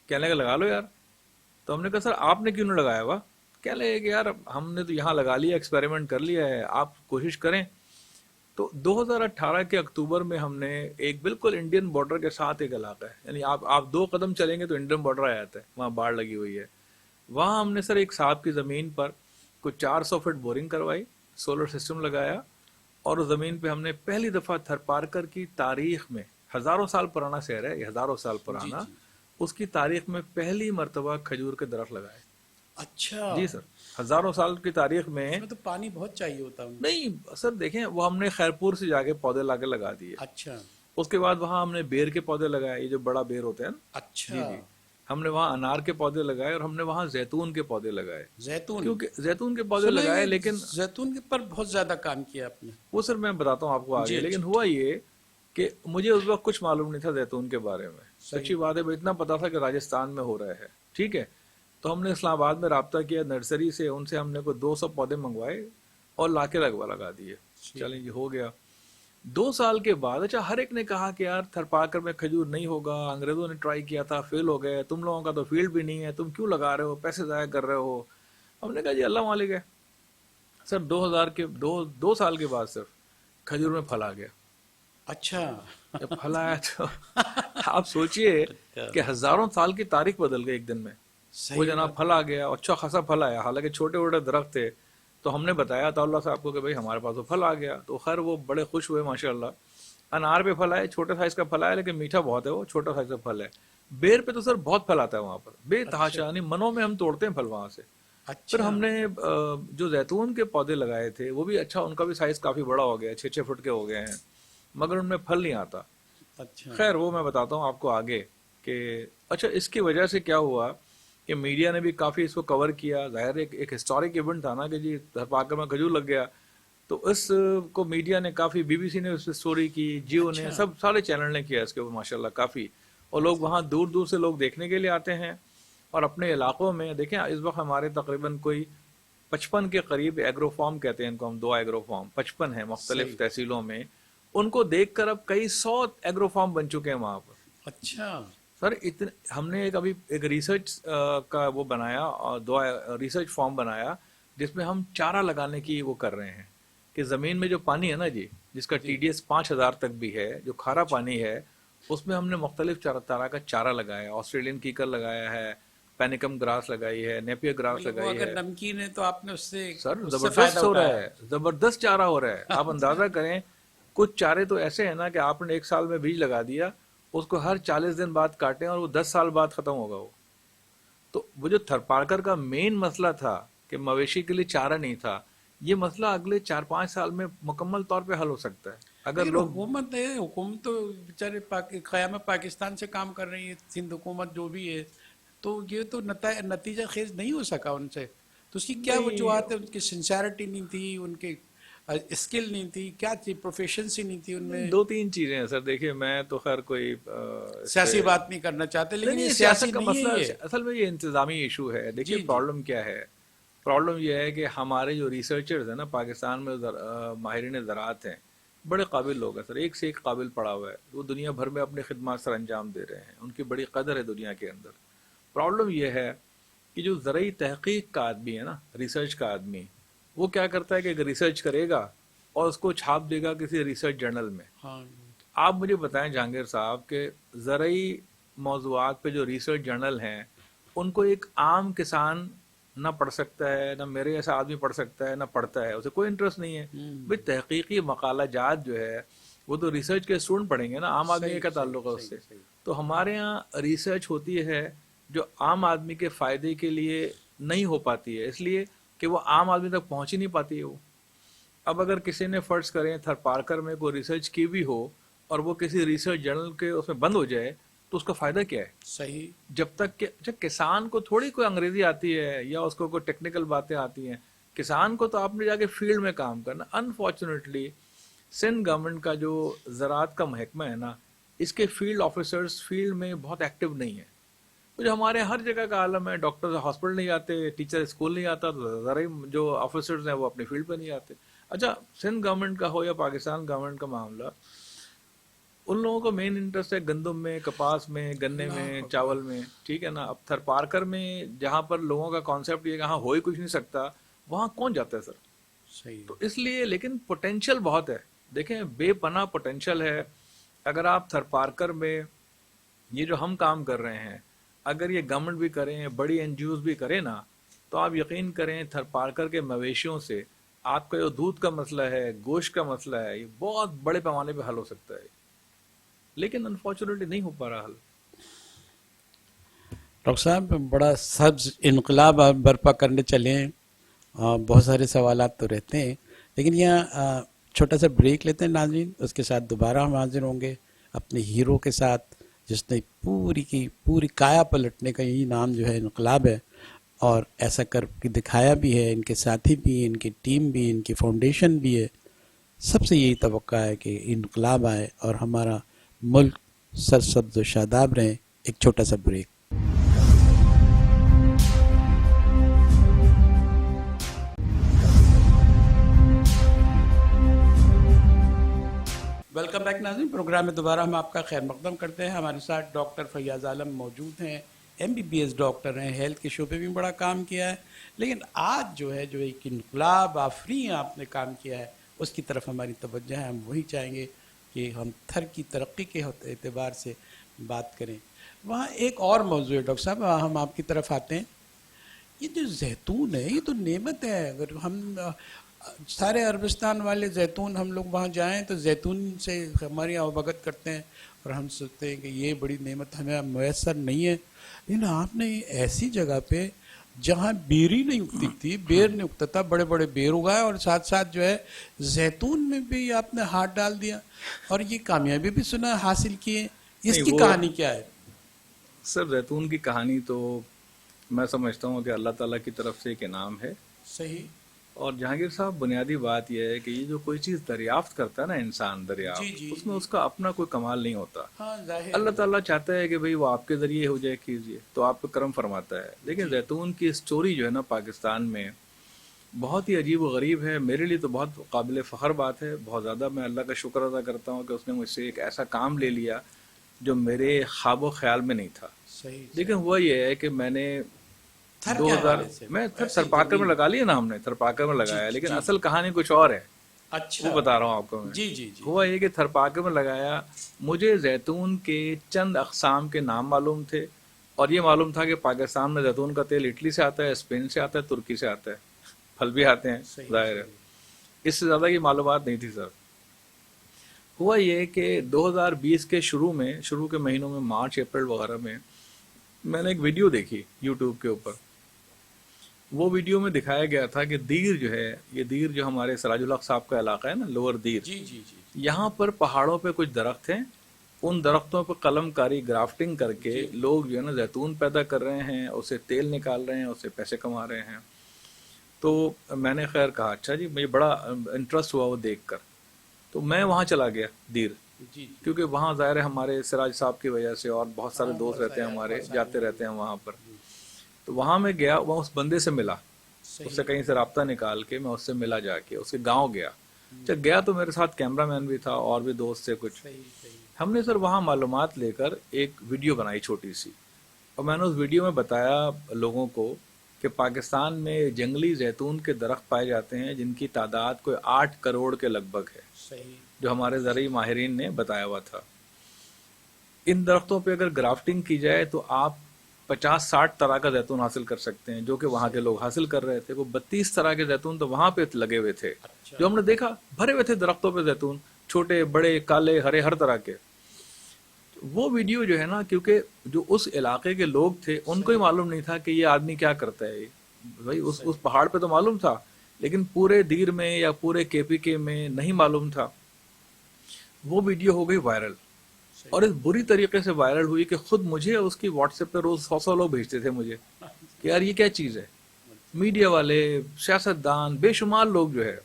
Speaker 2: کہنے لگے لگا لو یار. تو ہم نے کہا سر آپ نے کیوں نہیں لگایا ہوا؟ کہنے لگے کہ یار ہم نے تو یہاں لگا لیا, ایکسپیریمنٹ کر لیا ہے, آپ کوشش کریں. تو 2018 کے اکتوبر میں ہم نے ایک بالکل انڈین بارڈر کے ساتھ ایک علاقہ ہے, یعنی آپ 2 قدم چلیں گے تو انڈین بارڈر آ جاتا ہے, وہاں باڑ لگی ہوئی ہے. وہاں ہم نے سر ایک صاحب کی زمین پر کچھ 400 فٹ بورنگ کروائی, سولر سسٹم لگایا, اور اس زمین پہ ہم نے پہلی دفعہ تھرپارکر کی تاریخ میں, ہزاروں سال پرانا شہر ہے یہ, ہزاروں سال پرانا, اس کی تاریخ میں پہلی مرتبہ کھجور کے درخت لگائے.
Speaker 1: اچھا
Speaker 2: جی سر, ہزاروں سال کی تاریخ میں.
Speaker 1: تو پانی بہت چاہیے ہوتا ہے.
Speaker 2: نہیں سر دیکھیں, وہ ہم نے خیرپور سے جا کے پودے لا کے لگا دیے.
Speaker 1: اچھا. اس
Speaker 2: کے بعد وہاں ہم نے بیر کے پودے لگائے, یہ جو بڑا بیر ہوتا ہے نا.
Speaker 1: اچھا.
Speaker 2: جی ہم نے وہاں انار کے پودے لگائے, اور ہم نے وہاں زیتون کے پودے لگائے.
Speaker 1: زیتون,
Speaker 2: کیونکہ زیتون کے پودے لگائے, لیکن
Speaker 1: زیتون کے پر بہت زیادہ کام کیا آپ نے.
Speaker 2: وہ سر میں بتاتا ہوں آپ کو آگے. لیکن ہوا یہ کہ مجھے اس وقت کچھ معلوم نہیں تھا زیتون کے بارے میں. سچی بات ہے, اتنا پتا تھا کہ راجستھان میں ہو رہا ہے, ٹھیک ہے. تو ہم نے اسلام آباد میں رابطہ کیا نرسری سے, ان سے ہم نے کوئی 200 پودے منگوائے اور لا کے لگا دیے. چلیں یہ ہو گیا. 2 سال کے بعد اچھا ہر ایک نے کہا کہ یار تھرپارکر میں کھجور نہیں ہوگا, انگریزوں نے ٹرائی کیا تھا, فیل ہو گئے, تم لوگوں کا تو فیلڈ بھی نہیں ہے, تم کیوں لگا رہے ہو, پیسے ضائع کر رہے ہو. ہم نے کہا جی اللہ مالک ہے. سر 2 سال کے بعد صرف کھجور میں پھل آ گیا.
Speaker 1: اچھا.
Speaker 2: جب پھل آیا تو آپ سوچئے کہ ہزاروں سال کی تاریخ بدل گئی ایک دن میں. وہ جناب پھل آ گیا, اچھا خاصا پھل آیا, حالانکہ چھوٹے چھوٹے درخت تھے. تو ہم نے بتایا تو اللہ صاحب کو کہ بھائی ہمارے پاس تو پھل آ گیا. تو خیر وہ بڑے خوش ہوئے ماشاءاللہ. انار پہ پھل آئے, چھوٹے سائز کا پھل آیا, لیکن میٹھا بہت ہے, وہ چھوٹا سائز کا پھل ہے. بیر پہ تو سر بہت پھل آتا ہے وہاں پر, بے تحاشا, یعنی منوں میں ہم توڑتے ہیں پھل وہاں سے. پھر ہم نے جو زیتون کے پودے لگائے تھے وہ بھی اچھا, ان کا بھی سائز کافی بڑا ہو گیا, 6 فٹ کے ہو گئے ہیں, مگر ان میں پھل نہیں آتا. خیر وہ میں بتاتا ہوں آپ کو آگے کہ اچھا اس کی وجہ سے کیا ہوا کہ میڈیا نے بھی کافی اس کو کور کیا. ظاہر ایک ہسٹورک ایونٹ تھا نا کہ جی تھرپارکر میں کھجور لگ گیا, تو اس کو میڈیا نے کافی, BBC نے اس پہ سٹوری کی, جیو نے, سب سارے چینل نے کیا اس کے اوپر ماشاءاللہ کافی. اور لوگ وہاں دور دور سے لوگ دیکھنے کے لیے آتے ہیں. اور اپنے علاقوں میں دیکھیں اس وقت ہمارے تقریباً کوئی 55 کے قریب ایگرو فارم کہتے ہیں ان کو ہم, 2 ایگرو فارم 55 ہیں مختلف تحصیلوں میں. ان کو دیکھ کر اب کئی 100 ایگرو فارم بن چکے ہیں وہاں پر.
Speaker 1: اچھا
Speaker 2: سر اتنے ہم نے ایک ریسرچ کا وہ بنایا, اور 2 ریسرچ فارم بنایا جس میں ہم چارہ لگانے کی وہ کر رہے ہیں کہ زمین میں جو پانی ہے نا جی, جس کا TDS 5000 تک بھی ہے, جو کھارا پانی ہے, اس میں ہم نے مختلف طرح کا چارہ لگایا. آسٹریلین کیکر لگایا ہے, پینیکم گراس لگائی ہے, نیپیر گراس لگائی ہے.
Speaker 1: اگر نمکین ہے تو آپ نے اس سے
Speaker 2: سر زبردست ہو رہا ہے, زبردست چارہ ہو رہا ہے. آپ اندازہ کریں کچھ چارے تو ایسے ہیں نا کہ آپ نے 1 سال میں بیج لگا دیا, اس کو ہر 40 دن بعد کاٹیں اور وہ 10 سال بعد ختم ہوگا وہ. تو وہ جو تھرپارکر کا مین مسئلہ تھا کہ مویشی کے لیے چارہ نہیں تھا, یہ مسئلہ اگلے 4-5 سال میں مکمل طور پہ حل ہو سکتا ہے اگر لوگ.
Speaker 1: حکومت تو بیچارے قیام پاکستان سے کام کر رہی ہے, سندھ حکومت جو بھی ہے, تو یہ تو نتیجہ خیز نہیں ہو سکا ان سے. تو اس کی کیا وجوہات ہے؟ ان کی سنسیئرٹی نہیں تھی, ان کے اسکل نہیں تھی, کیا تھی, پروفیشنسی نہیں تھی ان میں.
Speaker 2: 2-3 چیزیں ہیں سر. دیکھیے میں تو خیر کوئی
Speaker 1: سیاسی بات نہیں کرنا چاہتے, لیکن یہ
Speaker 2: سیاست کا مسئلہ اصل میں یہ انتظامی ایشو ہے. دیکھیے پرابلم کیا ہے, پرابلم یہ ہے کہ ہمارے جو ریسرچرز ہیں نا پاکستان میں, ماہرین زراعت ہیں, بڑے قابل لوگ ہیں سر, ایک سے ایک قابل پڑا ہوا ہے. وہ دنیا بھر میں اپنی خدمات سر انجام دے رہے ہیں, ان کی بڑی قدر ہے دنیا کے اندر. پرابلم یہ ہے کہ جو زرعی تحقیق کا آدمی ہے نا, ریسرچ کا آدمی, وہ کیا کرتا ہے کہ اگر ریسرچ کرے گا اور اس کو چھاپ دے گا کسی ریسرچ جرنل میں. آپ مجھے بتائیں جہانگیر صاحب کہ زرعی موضوعات پہ جو ریسرچ جرنل ہیں, ان کو ایک عام کسان نہ پڑھ سکتا ہے، نہ میرے جیسا آدمی پڑھ سکتا ہے، نہ پڑھتا ہے، اسے کوئی انٹرسٹ نہیں ہے. بھئی تحقیقی مقالہ جات جو ہے وہ تو ریسرچ کے اسٹوڈنٹ پڑھیں گے نا، عام آدمی کا کیا تعلق ہے اس سے. تو ہمارے ہاں ریسرچ ہوتی ہے جو عام آدمی کے فائدے کے لیے نہیں ہو پاتی ہے، اس لیے کہ وہ عام آدمی تک پہنچ ہی نہیں پاتی ہے وہ. اب اگر کسی نے فرض کریں تھر پارکر میں کوئی ریسرچ کی بھی ہو اور وہ کسی ریسرچ جرنل کے اس میں بند ہو جائے تو اس کا فائدہ کیا ہے؟
Speaker 1: صحیح.
Speaker 2: جب تک کہ جب کسان کو تھوڑی کوئی انگریزی آتی ہے یا اس کو کوئی ٹیکنیکل باتیں آتی ہیں، کسان کو تو آپ نے جا کے فیلڈ میں کام کرنا. انفارچونیٹلی سندھ گورنمنٹ کا جو زراعت کا محکمہ ہے نا، اس کے فیلڈ آفیسرز فیلڈ میں بہت ایکٹیو نہیں ہیں. جو ہمارے ہر جگہ کا عالم ہے، ڈاکٹر ہاسپٹل نہیں آتے، ٹیچر اسکول نہیں آتا، تو زرعی جو آفیسرز ہیں وہ اپنے فیلڈ پہ نہیں آتے. اچھا سندھ گورنمنٹ کا ہو یا پاکستان گورنمنٹ کا معاملہ، ان لوگوں کو مین انٹرسٹ ہے گندم میں، کپاس میں، گنے میں، چاول میں، ٹھیک ہے نا. اب تھر پارکر میں جہاں پر لوگوں کا کانسیپٹ یہ کہ ہاں ہو ہی کچھ نہیں سکتا، وہاں کون جاتا ہے سر؟
Speaker 1: صحیح.
Speaker 2: تو اس لیے لیکن پوٹینشیل بہت ہے، دیکھیں بے پناہ پوٹینشیل ہے. اگر آپ تھر پارکر میں یہ جو ہم کام کر رہے ہیں اگر یہ گورنمنٹ بھی کریں، بڑی این جی اوز بھی کریں نا، تو آپ یقین کریں تھر پارکر کے مویشیوں سے آپ کا جو دودھ کا مسئلہ ہے، گوشت کا مسئلہ ہے، یہ بہت بڑے پیمانے پہ حل ہو سکتا ہے. لیکن انفارچونیٹلی نہیں ہو پا رہا حل.
Speaker 1: ڈاکٹر صاحب بڑا سبز انقلاب آپ برپا کرنے چلے ہیں، بہت سارے سوالات تو رہتے ہیں، لیکن یہاں چھوٹا سا بریک لیتے ہیں ناظرین. اس کے ساتھ دوبارہ ہم حاضر ہوں گے اپنے ہیرو کے ساتھ، جس نے پوری کی پوری کایا پلٹنے کا یہی نام جو ہے انقلاب ہے، اور ایسا کر کے دکھایا بھی ہے. ان کے ساتھی بھی، ان کی ٹیم بھی، ان کی فاؤنڈیشن بھی ہے. سب سے یہی توقع ہے کہ انقلاب آئے اور ہمارا ملک سرسبز و شاداب رہے. ایک چھوٹا سا بریک. ویلکم بیک ناظرین، پروگرام میں دوبارہ ہم آپ کا خیر مقدم کرتے ہیں. ہمارے ساتھ ڈاکٹر فیاض عالم موجود ہیں، MBBS ڈاکٹر ہیں، ہیلتھ کے شعبے میں بڑا کام کیا ہے. لیکن آج جو ہے جو ایک انقلاب آفرین آپ نے کام کیا ہے، اس کی طرف ہماری توجہ ہے. ہم وہی چاہیں گے کہ ہم تھر کی ترقی کے اعتبار سے بات کریں. وہاں ایک اور موضوع ہے ڈاکٹر صاحب، ہم آپ کی طرف آتے ہیں. یہ جو زیتون ہے یہ تو نعمت ہے. اگر ہم سارے عربستان والے زیتون ہم لوگ وہاں جائیں تو زیتون سے ہماری آوبگت کرتے ہیں اور ہم سوچتے ہیں کہ یہ بڑی نعمت ہمیں میسر نہیں ہے. لیکن آپ نے ایسی جگہ پہ جہاں بیری نہیں اگتی تھی، بیر نہیں اگتا تھا، بڑے بڑے بیر اگائے اور ساتھ ساتھ جو ہے زیتون میں بھی آپ نے ہاتھ ڈال دیا اور یہ کامیابی بھی سنا حاصل کی ہے. اس کی کہانی کیا ہے؟
Speaker 2: سر زیتون کی کہانی تو میں سمجھتا ہوں کہ اللہ تعالیٰ کی طرف سے ایک انعام ہے.
Speaker 1: صحیح.
Speaker 2: اور جہانگیر صاحب بنیادی بات یہ ہے کہ یہ جو کوئی چیز دریافت کرتا ہے نا انسان، دریافت اس میں اس کا اپنا کوئی کمال نہیں ہوتا. اللہ تعالیٰ چاہتا ہے کہ بھئی وہ آپ کے ذریعے ہو جائے کیجئے تو آپ کو کرم فرماتا ہے. لیکن زیتون کی سٹوری جو ہے نا پاکستان میں بہت ہی عجیب و غریب ہے. میرے لیے تو بہت قابل فخر بات ہے. بہت زیادہ میں اللہ کا شکر ادا کرتا ہوں کہ اس نے مجھ سے ایک ایسا کام لے لیا جو میرے خواب و خیال میں نہیں تھا. لیکن ہوا یہ ہے کہ میں نے 2000 میں تھر پارکر میں لگا لیا نا، ہم نے تھر پارکر میں لگایا، لیکن اصل کہانی کچھ اور ہے. وہ بتا رہا ہوں آپ کو میں. ہوا یہ کہ تھر پارکر میں لگایا، مجھے زیتون کے چند اقسام کے نام معلوم تھے اور یہ معلوم تھا کہ پاکستان میں زیتون کا تیل اٹلی سے آتا ہے، اسپین سے آتا ہے، ترکی سے آتا ہے، پھل بھی آتے ہیں ظاہر ہے. اس سے زیادہ کی معلومات نہیں تھی سر. ہوا یہ کہ 2020 کے شروع کے مہینوں میں مارچ اپریل وغیرہ میں نے ایک ویڈیو دیکھی یوٹیوب کے اوپر. وہ ویڈیو میں دکھایا گیا تھا کہ دیر جو ہے، یہ دیر جو ہمارے سراج الحق صاحب کا علاقہ ہے نا، لوور دیر، یہاں پر پہاڑوں پہ کچھ درخت ہیں، ان درختوں پہ قلم کاری گرافٹنگ کر کے لوگ جو ہے نا زیتون پیدا کر رہے ہیں، اسے تیل نکال رہے ہیں، اسے پیسے کما رہے ہیں. تو میں نے خیر کہا اچھا جی، مجھے بڑا انٹرسٹ ہوا وہ دیکھ کر. تو میں وہاں چلا گیا دیر، کیونکہ وہاں ظاہر ہے ہمارے سراج صاحب کی وجہ سے اور بہت سارے دوست رہتے ہیں ہمارے، جاتے رہتے ہیں وہاں پر. تو وہاں میں گیا، وہاں اس بندے سے ملا، اس سے کہیں سے رابطہ نکال کے میں اس سے ملا، جا کے اس کے گاؤں گیا. جب گیا تو میرے ساتھ کیمرہ مین بھی تھا اور بھی دوست تھے کچھ. ہم نے سر وہاں معلومات لے کر ایک ویڈیو بنائی چھوٹی سی، اور میں نے اس ویڈیو میں بتایا لوگوں کو کہ پاکستان میں جنگلی زیتون کے درخت پائے جاتے ہیں جن کی تعداد کوئی 8 کروڑ کے لگ بھگ ہے، جو ہمارے زرعی ماہرین نے بتایا ہوا تھا. ان درختوں پہ اگر گرافٹنگ کی جائے تو آپ 50-60 طرح کا زیتون حاصل کر سکتے ہیں، جو کہ وہاں کے لوگ حاصل کر رہے تھے. وہ 32 طرح کے زیتون تو وہاں پہ لگے ہوئے تھے، جو ہم نے دیکھا بھرے ہوئے تھے درختوں پہ زیتون، چھوٹے بڑے کالے ہرے ہر طرح کے. وہ ویڈیو جو ہے نا، کیونکہ جو اس علاقے کے لوگ تھے ان کو ہی معلوم نہیں تھا کہ یہ آدمی کیا کرتا ہے. بھائی اس پہاڑ پہ تو معلوم تھا، لیکن پورے دیر میں یا پورے KPK میں نہیں معلوم تھا. وہ ویڈیو ہو گئی وائرل، اور اس بری طریقے سے وائرل ہوئی کہ خود مجھے اس کی واٹس ایپ پہ روز 100 لوگ بھیجتے تھے مجھے کہ یار یہ کیا چیز ہے. میڈیا والے، سیاستدان، بے شمار لوگ جو ہے.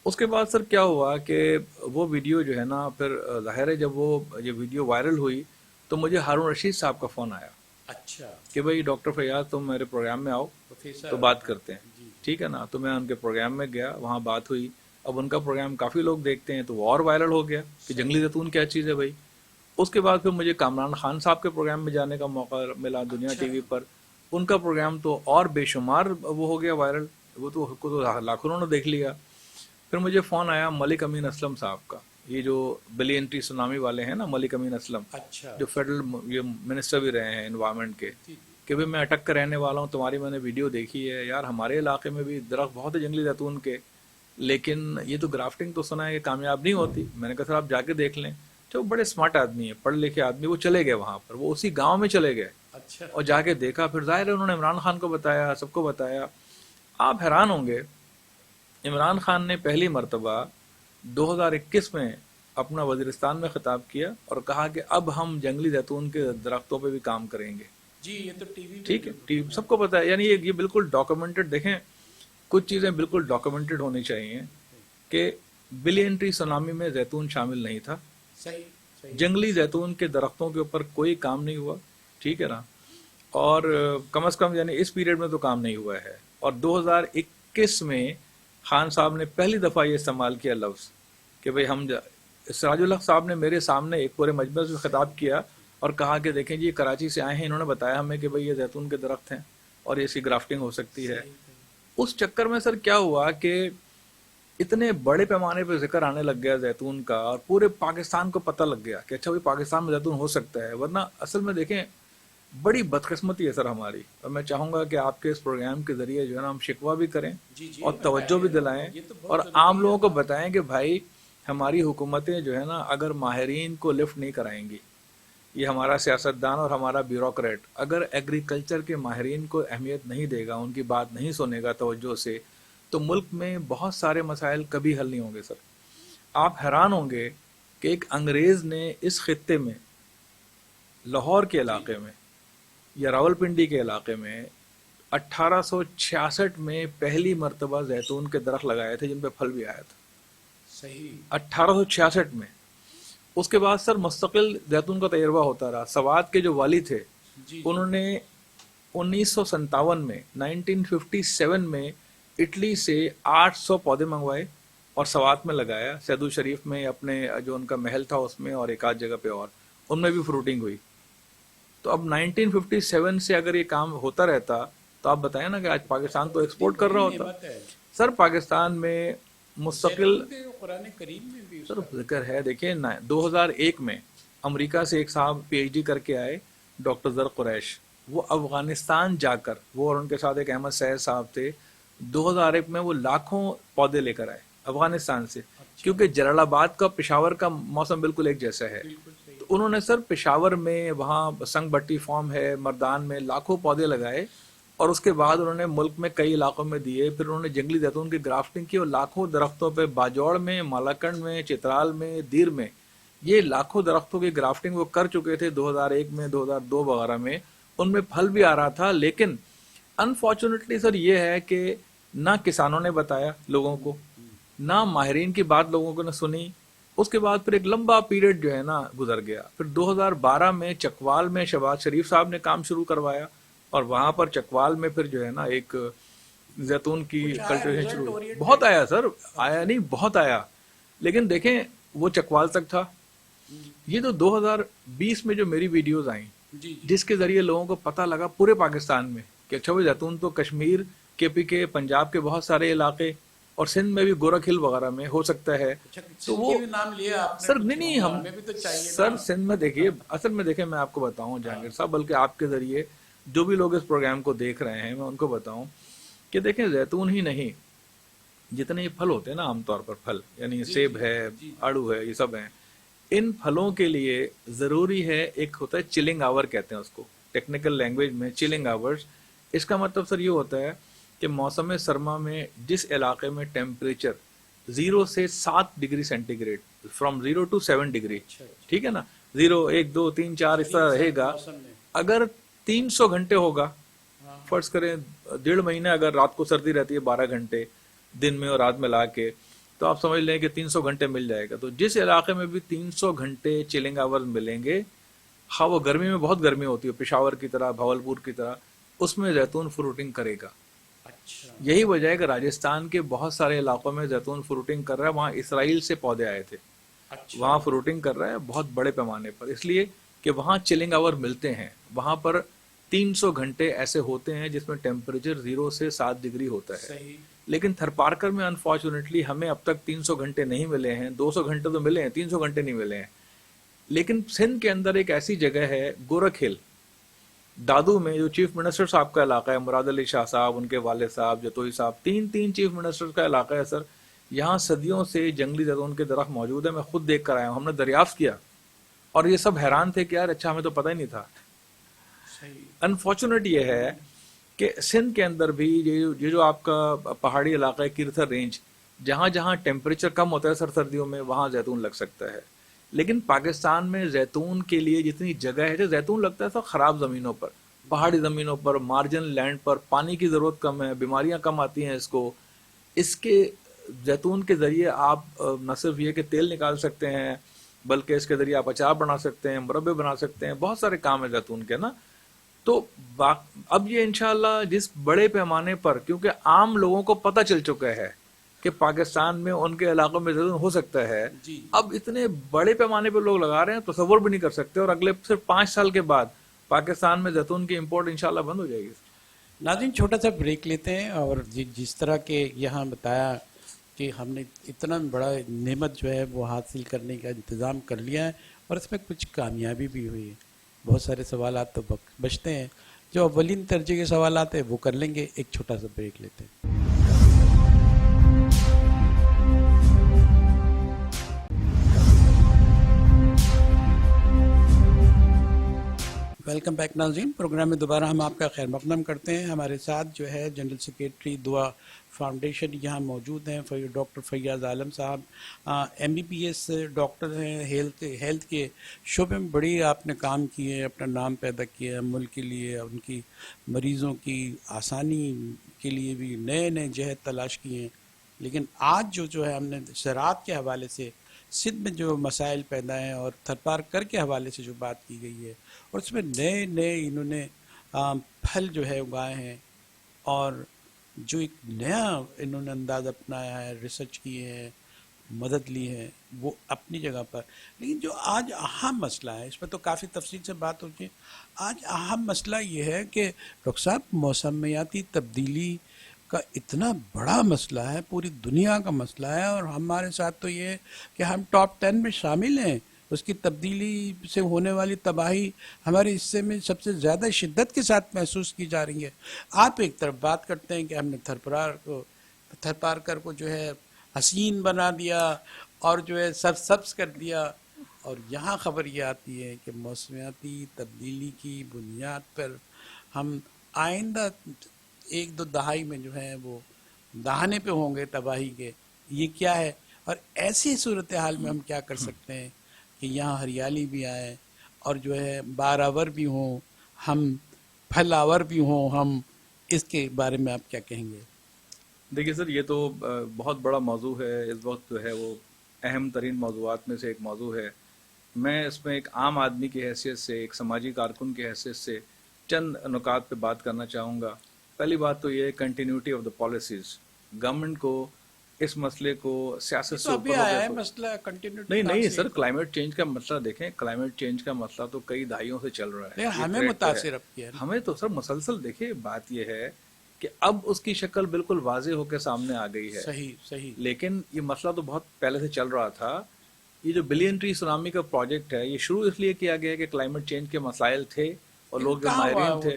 Speaker 2: اس کے بعد سر کیا ہوا کہ وہ ویڈیو جو ہے نا، پھر ظاہر ہے جب یہ ویڈیو وائرل ہوئی تو مجھے ہارون رشید صاحب کا فون آیا.
Speaker 1: اچھا.
Speaker 2: کہ بھائی ڈاکٹر فیاض تم میرے پروگرام میں آؤ تو بات کرتے ہیں. ٹھیک ہے نا. تو میں ان کے پروگرام میں گیا، وہاں بات ہوئی. اب ان کا پروگرام کافی لوگ دیکھتے ہیں تو وہ اور وائرل ہو گیا کہ جنگلی زیتون کیا چیز ہے بھائی. اس کے بعد پھر مجھے کامران خان صاحب کے پروگرام میں جانے کا موقع ملا دنیا ٹی وی پر. ان کا پروگرام تو اور بے شمار وہ ہو گیا وائرل، وہ تو لاکھوں نے دیکھ لیا. پھر مجھے فون آیا ملک امین اسلم صاحب کا، یہ جو بلینٹری سونامی والے ہیں نا، ملک امین اسلم، جو فیڈرل منسٹر بھی رہے ہیں انوائرمنٹ کے، کہ بھائی میں اٹک کا رہنے والا ہوں، تمہاری میں نے ویڈیو دیکھی ہے یار، ہمارے علاقے میں بھی درخت بہت ہے جنگلی زیتون کے، لیکن یہ تو گرافٹنگ تو سنا ہے کہ کامیاب نہیں ہوتی. میں نے کہا سر آپ جا کے دیکھ لیں. تو بڑے اسمارٹ آدمی ہیں، پڑھ لکھے آدمی، وہ چلے گئے وہاں پر، وہ اسی گاؤں میں چلے گئے اور جا کے دیکھا. پھر ظاہر ہے انہوں نے عمران خان کو بتایا، سب کو بتایا. آپ حیران ہوں گے، عمران خان نے پہلی مرتبہ 2021 میں اپنا وزیرستان میں خطاب کیا اور کہا کہ اب ہم جنگلی زیتون کے درختوں پہ بھی کام کریں گے.
Speaker 1: جی یہ تو ٹی وی،
Speaker 2: ٹھیک ہے، ٹی وی سب کو پتا ہے. یعنی یہ بالکل ڈاکومنٹڈ. دیکھیں کچھ چیزیں بالکل ڈاکومنٹڈ ہونی چاہیے کہ بلینٹری سونامی میں زیتون شامل نہیں تھا.
Speaker 1: صحیح.
Speaker 2: جنگلی زیتون کے درختوں کے اوپر کوئی کام نہیں ہوا. ٹھیک ہے نا. اور کم از کم یعنی اس پیریڈ میں تو کام نہیں ہوا ہے. اور 2021 میں خان صاحب نے پہلی دفعہ یہ استعمال کیا لفظ کہ بھئی ہم سراج الحق صاحب نے میرے سامنے ایک پورے مجمع سے خطاب کیا اور کہا کہ دیکھیں جی یہ کراچی سے آئے ہیں، انہوں نے بتایا ہمیں کہ بھئی یہ زیتون کے درخت ہیں اور اس کی گرافٹنگ ہو سکتی ہے. اس چکر میں سر کیا ہوا کہ اتنے بڑے پیمانے پہ ذکر آنے لگ گیا زیتون کا، اور پورے پاکستان کو پتہ لگ گیا کہ اچھا بھئی پاکستان میں زیتون ہو سکتا ہے. ورنہ اصل میں دیکھیں بڑی بدقسمتی ہے سر ہماری. اور میں چاہوں گا کہ آپ کے اس پروگرام کے ذریعے جو ہے نا ہم شکوہ بھی کریں اور توجہ بھی دلائیں اور عام لوگوں کو بتائیں کہ بھائی ہماری حکومتیں جو ہے نا اگر ماہرین کو لفٹ نہیں کرائیں گی، یہ ہمارا سیاستدان اور ہمارا بیوروکریٹ اگر ایگریکلچر کے ماہرین کو اہمیت نہیں دے گا، ان کی بات نہیں سنے گا توجہ سے، تو ملک میں بہت سارے مسائل کبھی حل نہیں ہوں گے. سر آپ حیران ہوں گے کہ ایک انگریز نے اس خطے میں لاہور کے علاقے میں یا راولپنڈی کے علاقے میں 1866 میں پہلی مرتبہ زیتون کے درخت لگائے تھے جن پہ پھل بھی آیا تھا. صحیح 1866 میں. اس کے بعد سر مستقل زیتون کا تجربہ ہوتا رہا. سوات کے جو والی تھے انہوں نے 1957 میں 1957 میں اٹلی سے 800 پودے منگوائے اور سوات میں لگایا، سیدو شریف میں اپنے جو ان کا محل تھا اس میں، اور ایک آدھ جگہ پہ اور ان میں بھی فروٹنگ ہوئی. تو اب 1957 سے اگر یہ کام ہوتا رہتا تو آپ بتائیں نا کہ آج پاکستان تو ایکسپورٹ کر رہا ہوتا. سر پاکستان میں مستقل
Speaker 1: قرآن کریم میں بھی
Speaker 2: سر ذکر ہے. دیکھیں 2001 میں امریکہ سے ایک صاحب PhD کر کے آئے ڈاکٹر زر قریش، وہ افغانستان جا کر، وہ اور ان کے ساتھ ایک احمد سید صاحب تھے، 2001 میں وہ لاکھوں پودے لے کر آئے افغانستان سے. کیونکہ جلال آباد کا پشاور کا موسم بالکل ایک جیسا ہے. تو انہوں نے سر پشاور میں وہاں سنگ بٹی فارم ہے، مردان میں لاکھوں پودے لگائے اور اس کے بعد انہوں نے ملک میں کئی علاقوں میں دیے. پھر انہوں نے جنگلی زیتون کی گرافٹنگ کی اور لاکھوں درختوں پہ باجوڑ میں، مالاکنڈ میں، چترال میں، دیر میں یہ لاکھوں درختوں کی گرافٹنگ وہ کر چکے تھے 2001 میں، 2002 وغیرہ میں. ان میں پھل بھی آ رہا تھا. لیکن انفارچونیٹلی سر یہ ہے کہ نہ کسانوں نے بتایا لوگوں کو، نہ ماہرین کی بات لوگوں کو نے سنی. اس کے بعد پھر ایک لمبا پیریڈ جو ہے نا گزر گیا. پھر 2012 میں چکوال میں شہباز شریف صاحب نے کام شروع کروایا اور وہاں پر چکوال میں پھر جو ہے نا ایک زیتون کی کلٹیویشن شروع ہوئی. بہت آیا سر، آیا نہیں بہت آیا، لیکن دیکھیں وہ چکوال تک تھا. یہ تو 2020 میں جو میری ویڈیوز آئیں جس کے ذریعے لوگوں کو پتہ لگا پورے پاکستان میں کہ اچھا وہ زیتون تو کشمیر، KPK، پنجاب کے بہت سارے علاقے اور سندھ میں بھی گورکھ ہل وغیرہ میں ہو سکتا ہے.
Speaker 1: تو وہ نام لیا آپ نے,
Speaker 2: سر نہیں ہم
Speaker 1: ہمیں بھی تو چاہیے
Speaker 2: سر سندھ میں دیکھیے, اصل میں دیکھیں میں آپ کو بتاؤں جہانگیر صاحب, بلکہ آپ کے ذریعے جو بھی لوگ اس پروگرام کو دیکھ رہے ہیں میں ان کو بتاؤں کہ دیکھیں زیتون ہی نہیں, جتنے پھل ہوتے ہیں نا عام طور پر پھل, یعنی سیب ہے, آڑو ہے, یہ سب ہیں, ان پھلوں کے لیے ضروری ہے ایک ہوتا ہے چلنگ آور کہتے ہیں اس کو ٹیکنیکل لینگویج میں, چلنگ آورز. اس کا مطلب سر یہ ہوتا ہے کہ موسم سرما میں جس علاقے میں ٹیمپریچر 0 سے 7 degree centigrade, from 0 to 7 degree, ٹھیک ہے نا, 0 1 2 3 4 اس طرح رہے گا. اگر 300 گھنٹے ہوگا, فرض کریں 1.5 مہینے اگر رات کو سردی رہتی ہے 12 گھنٹے دن میں اور رات میں لا کے, تو آپ سمجھ لیں کہ 300 گھنٹے مل جائے گا. تو جس علاقے میں بھی 300 گھنٹے چلنگ آورز ملیں گے, ہاں وہ گرمی میں بہت گرمی ہوتی ہے پشاور کی طرح, بھاولپور کی طرح, اس میں زیتون فروٹنگ کرے گا. یہی وجہ ہے کہ راجستھان کے بہت سارے علاقوں میں زیتون فروٹنگ کر رہا ہے. وہاں اسرائیل سے پودے آئے تھے, وہاں فروٹنگ کر رہا ہے بہت بڑے پیمانے پر, اس لیے کہ وہاں چلنگ آور ملتے ہیں. وہاں پر 300 گھنٹے ایسے ہوتے ہیں جس میں ٹیمپریچر 0 سے 7 ڈگری ہوتا ہے. لیکن تھرپارکر میں انفارچونیٹلی ہمیں اب تک 300 گھنٹے نہیں ملے ہیں. 200 گھنٹے تو ملے ہیں, 300 گھنٹے نہیں ملے ہیں. لیکن سندھ کے اندر ایک ایسی جگہ ہے گورکھ ہل, دادو میں, جو چیف منسٹر صاحب کا علاقہ ہے, مراد علی شاہ صاحب, ان کے والد صاحب, جتوئی صاحب, 3 چیف منسٹر کا علاقہ ہے سر. یہاں صدیوں سے جنگلی زیتون کے درخت موجود ہیں. میں خود دیکھ کر آیا ہوں, ہم نے دریافت کیا اور یہ سب حیران تھے کہ یار اچھا ہمیں تو پتہ ہی نہیں تھا. انفارچونیٹ یہ ہے کہ سندھ کے اندر بھی یہ جو آپ کا پہاڑی علاقہ ہے کیرتھر رینج, جہاں جہاں ٹیمپریچر کم ہوتا ہے سر سردیوں میں, وہاں زیتون لگ سکتا ہے. لیکن پاکستان میں زیتون کے لیے جتنی جگہ ہے, زیتون لگتا ہے سب خراب زمینوں پر, پہاڑی زمینوں پر, مارجن لینڈ پر, پانی کی ضرورت کم ہے, بیماریاں کم آتی ہیں اس کو. اس کے زیتون کے ذریعے آپ نہ صرف یہ کہ تیل نکال سکتے ہیں, بلکہ اس کے ذریعے آپ اچار بنا سکتے ہیں, مربے بنا سکتے ہیں, بہت سارے کام ہیں زیتون کے نا. تو اب یہ انشاءاللہ جس بڑے پیمانے پر, کیونکہ عام لوگوں کو پتہ چل چکا ہے کہ پاکستان میں ان کے علاقوں میں زیتون ہو سکتا ہے, اب اتنے بڑے پیمانے پہ لوگ لگا رہے ہیں, تصور بھی نہیں کر سکتے. اور اگلے صرف 5 سال کے بعد پاکستان میں زیتون کی امپورٹ انشاءاللہ بند ہو جائے گی.
Speaker 1: ناظرین چھوٹا سا بریک لیتے ہیں, اور جس طرح کے یہاں بتایا کہ ہم نے اتنا بڑا نعمت جو ہے وہ حاصل کرنے کا انتظام کر لیا ہے, اور اس میں کچھ کامیابی بھی ہوئی ہے. بہت سارے سوالات تو بچتے ہیں, جو اولین درجے کے سوالات ہیں وہ کر لیں گے. ایک چھوٹا سا بریک لیتے ہیں. ویلکم بیک ناظرین, پروگرام میں دوبارہ ہم آپ کا خیر مقدم کرتے ہیں. ہمارے ساتھ جو ہے جنرل سیکریٹری دعا فاؤنڈیشن یہاں موجود ہیں, ڈاکٹر فیاض عالم صاحب, MBBS ڈاکٹر ہیں, ہیلتھ کے شعبے میں بڑی آپ نے کام کیے ہیں, اپنا نام پیدا کیا ہے ملک کے لیے, ان کی مریضوں کی آسانی کے لیے بھی نئے نئے جہد تلاش کیے ہیں. لیکن آج جو ہے ہم نے زراعت کے حوالے سے سندھ میں جو مسائل پیدا ہیں, اور تھرپارکر کے حوالے سے جو بات کی گئی ہے, اور اس میں نئے نئے انہوں نے پھل جو ہے اگائے ہیں, اور جو ایک نیا انہوں نے انداز اپنایا ہے, ریسرچ کیے ہیں, مدد لی ہے, وہ اپنی جگہ پر. لیکن جو آج اہم مسئلہ ہے, اس پر تو کافی تفصیل سے بات ہوتی ہے, آج اہم مسئلہ یہ ہے کہ ڈاکٹر صاحب موسمیاتی تبدیلی کا اتنا بڑا مسئلہ ہے, پوری دنیا کا مسئلہ ہے, اور ہمارے ساتھ تو یہ ہے کہ ہم ٹاپ 10 میں شامل ہیں. اس کی تبدیلی سے ہونے والی تباہی ہمارے حصے میں سب سے زیادہ شدت کے ساتھ محسوس کی جا رہی ہے. آپ ایک طرف بات کرتے ہیں کہ ہم نے تھرپارکر کو جو ہے حسین بنا دیا اور جو ہے سبز کر دیا, اور یہاں خبر یہ آتی ہے کہ موسمیاتی تبدیلی کی بنیاد پر ہم آئندہ 1-2 دہائی میں جو ہے وہ دہانے پہ ہوں گے تباہی کے. یہ کیا ہے, اور ایسی صورتحال میں ہم کیا کر سکتے ہیں کہ یہاں ہریالی بھی آئے, اور جو ہے باراور بھی ہوں, ہم پھل آور بھی ہوں ہم. اس کے بارے میں آپ کیا کہیں گے؟
Speaker 2: دیکھیے سر, یہ تو بہت بڑا موضوع ہے, اس وقت جو ہے وہ اہم ترین موضوعات میں سے ایک موضوع ہے. میں اس میں ایک عام آدمی کی حیثیت سے, ایک سماجی کارکن کی حیثیت سے چند نکات پہ بات کرنا چاہوں گا. پہلی بات تو یہ continuity of the policies. Government کو اس مسئلے کو سیاست سے اوپر
Speaker 1: آیا ہے مسئلہ کنٹینیوٹی.
Speaker 2: نہیں سر, کلائمیٹ چینج کا مسئلہ دیکھیں, کلائمیٹ چینج کا مسئلہ تو کئی دہائیوں سے چل رہا ہے.
Speaker 1: ہمیں متاثر اب کیا,
Speaker 2: ہمیں تو سر مسلسل. دیکھیں بات یہ ہے کہ اب اس کی شکل بالکل واضح ہو کے سامنے آ گئی ہے.
Speaker 1: صحیح.
Speaker 2: لیکن یہ مسئلہ تو بہت پہلے سے چل رہا تھا. یہ جو بلین ٹری سونامی کا پروجیکٹ ہے یہ شروع اس لیے کیا گیا کہ کلائمیٹ چینج کے مسائل تھے اور لوگ جو ماہرین تھے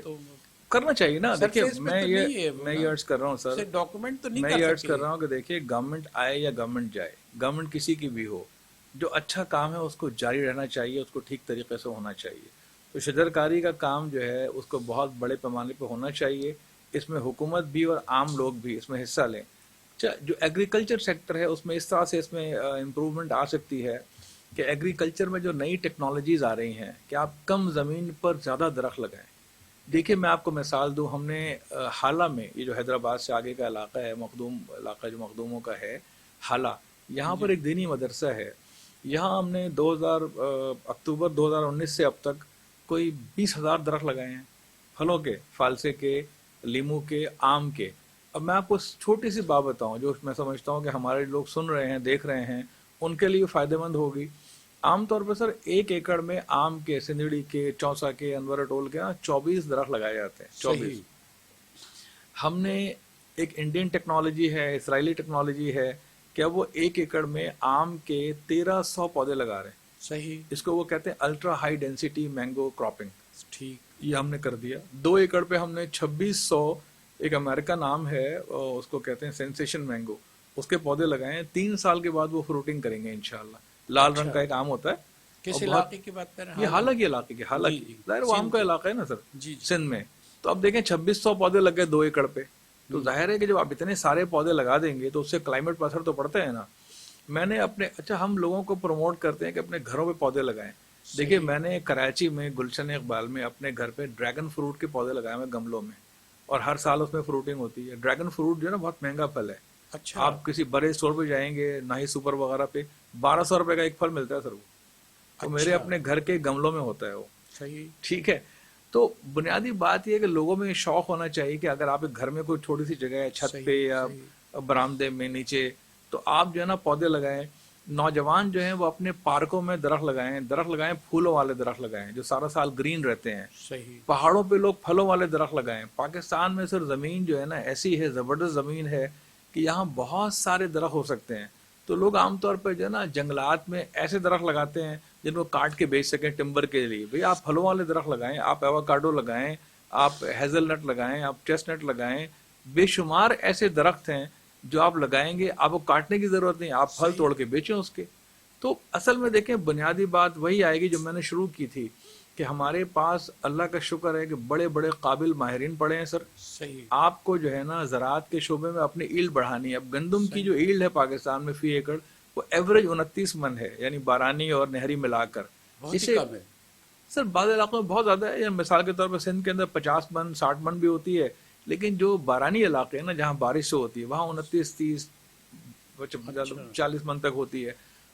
Speaker 2: کرنا چاہیے نا. دیکھیے میں یہ عرض کر رہا ہوں سر,
Speaker 1: ڈاکومنٹ تو نہیں
Speaker 2: میں یہ عرض کر رہا ہوں کہ دیکھیے گورنمنٹ آئے یا گورنمنٹ جائے, گورنمنٹ کسی کی بھی ہو, جو اچھا کام ہے اس کو جاری رہنا چاہیے, اس کو ٹھیک طریقے سے ہونا چاہیے. تو شجر کاری کا کام جو ہے اس کو بہت بڑے پیمانے پہ ہونا چاہیے. اس میں حکومت بھی اور عام لوگ بھی اس میں حصہ لیں. جو ایگریکلچر سیکٹر ہے اس میں اس طرح سے اس میں امپروومنٹ آ سکتی ہے کہ ایگریکلچر میں جو نئی ٹیکنالوجیز آ رہی ہیں کہ آپ کم زمین پر زیادہ درخت لگائیں. دیکھیے میں آپ کو مثال دوں, ہم نے حالہ میں, یہ جو حیدرآباد سے آگے کا علاقہ ہے, مخدوم علاقہ جو مخدوموں کا ہے حالہ, یہاں پر ایک دینی مدرسہ ہے. یہاں ہم نے اکتوبر 2019 سے اب تک کوئی 20,000 درخت لگائے ہیں, پھلوں کے, فالسے کے, لیمو کے, آم کے. اب میں آپ کو چھوٹی سی بات بتاؤں جو میں سمجھتا ہوں کہ ہمارے لوگ سن رہے ہیں, دیکھ رہے ہیں, ان کے لیے فائدہ مند ہوگی. عام طور پہ سر 1 ایکڑ میں آم کے, سندڑی کے, چوسا کے, انور اٹول کے 24 درخت لگائے جاتے ہیں. 24. ہم نے ایک انڈین ٹیکنالوجی ہے, اسرائیلی ٹیکنالوجی ہے, کیا وہ 1 ایکڑ میں آم کے 1300 پودے لگا رہے ہیں.
Speaker 1: صحیح.
Speaker 2: اس کو وہ کہتے ہیں ultra high density mango cropping.
Speaker 1: ٹھیک.
Speaker 2: یہ ہم نے کر دیا. 2 ایکڑ پہ ہم نے 2600, ایک امریکہ نام ہے اس کو کہتے ہیں سینسیشن مینگو, اس کے پودے لگائے ہیں. 3 سال کے بعد وہ فروٹنگ کریں گے انشاءاللہ. لال رنگ کا ایک آم ہوتا ہے.
Speaker 1: کس علاقے کی بات کر رہے ہیں؟
Speaker 2: یہ حالہ کے علاقے کے, حالہ کی ظاہر وہ آم کا علاقہ ہے نا سر سندھ میں. تو اب دیکھیں 2600 پودے لگ گئے 2 ایکڑ پہ. تو ظاہر ہے کہ جب آپ اتنے سارے پودے لگا دیں گے تو اس سے کلائمیٹ پر اثر تو پڑتا ہے نا. میں نے ہم لوگوں کو پروموٹ کرتے ہیں کہ اپنے گھروں پہ پودے لگائیں. دیکھیے میں نے کراچی میں گلشن اقبال میں اپنے گھر پہ ڈریگن فروٹ کے پودے لگائے ہوئے گملوں میں, اور ہر سال اس میں فروٹنگ ہوتی ہے. ڈریگن فروٹ جو ہے نا بہت مہنگا پھل ہے.
Speaker 1: اچھا.
Speaker 2: آپ کسی بڑے اسٹور پہ جائیں گے, نہ ہی سپر وغیرہ پہ, 1200 روپے کا ایک پھل ملتا ہے سر. وہ تو میرے اپنے گھر کے گملوں میں ہوتا ہے وہ.
Speaker 1: صحیح.
Speaker 2: ٹھیک ہے. تو بنیادی بات یہ ہے کہ لوگوں میں شوق ہونا چاہیے کہ اگر آپ ایک گھر میں کوئی چھوٹی سی جگہ ہے, چھت پہ یا برآمدے میں نیچے, تو آپ جو ہے نا پودے لگائیں. نوجوان جو ہیں وہ اپنے پارکوں میں درخت لگائیں, پھولوں والے درخت لگائیں جو سارا سال گرین رہتے ہیں.
Speaker 1: صحیح.
Speaker 2: پہاڑوں پہ لوگ پھلوں والے درخت لگائیں. پاکستان میں سر زمین جو ہے نا ایسی ہے, زبردست زمین ہے کہ یہاں بہت سارے درخت ہو سکتے ہیں. تو لوگ عام طور پہ جو ہے نا جنگلات میں ایسے درخت لگاتے ہیں جن کو کاٹ کے بیچ سکیں ٹمبر کے لیے. بھئی آپ پھلوں والے درخت لگائیں, آپ ایووکاڈو لگائیں, آپ ہیزل نٹ لگائیں, آپ چیسٹ نٹ لگائیں. بے شمار ایسے درخت ہیں جو آپ لگائیں گے, آپ کو کاٹنے کی ضرورت نہیں, آپ پھل توڑ کے بیچیں اس کے. تو اصل میں دیکھیں بنیادی بات وہی آئے گی جو میں نے شروع کی تھی کہ ہمارے پاس اللہ کا شکر ہے کہ بڑے بڑے قابل ماہرین پڑے ہیں سر.
Speaker 1: صحیح.
Speaker 2: آپ کو جو ہے نا زراعت کے شعبے میں اپنی ایلڈ بڑھانی ہے. اب گندم کی جو ایلڈ ہے پاکستان میں فی ایکڑ وہ ایوریج 29 من ہے, یعنی بارانی اور نہری ملا کر. اسے سر بعض علاقوں میں بہت زیادہ ہے, یا مثال کے طور پر سندھ کے اندر 50 من 60 من بھی ہوتی ہے. لیکن جو بارانی علاقے ہیں نا جہاں بارش سے ہوتی ہے وہاں 29 30 40 من تک ہوتی ہے.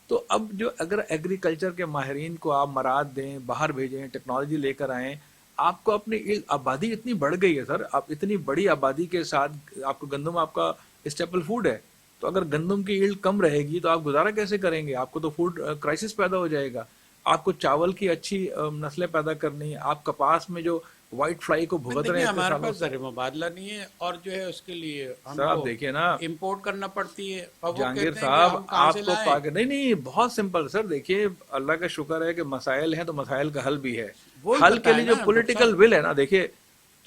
Speaker 2: تو اب جو اگر ایگریکلچر کے ماہرین کو آپ مراد دیں, باہر بھیجیں, ٹیکنالوجی لے کر آئیں, آپ کو اپنی آبادی اتنی بڑھ گئی ہے سر. آپ اتنی بڑی آبادی کے ساتھ آپ کو گندم آپ کا اسٹیپل فوڈ ہے. تو اگر گندم کی ایلڈ کم رہے گی تو آپ گزارا کیسے کریں گے؟ آپ کو تو فوڈ کرائسس پیدا ہو جائے گا. آپ کو چاول کی اچھی نسلیں پیدا کرنی ہے. آپ کپاس میں جو وائٹ فلائی کو بھگت رہے ہیں,
Speaker 1: ہمارے پاس زر مبادلہ نہیں ہے, اور جو ہے اس کے لیے
Speaker 2: سر آپ دیکھیے نا
Speaker 1: امپورٹ کرنا پڑتی ہے.
Speaker 2: جہانگیر صاحب آپ کو نہیں بہت سمپل سر. دیکھیے اللہ کا شکر ہے کہ مسائل ہیں تو مسائل کا حل بھی ہے. حل کے لیے جو پولیٹیکل ول ہے نا, دیکھیے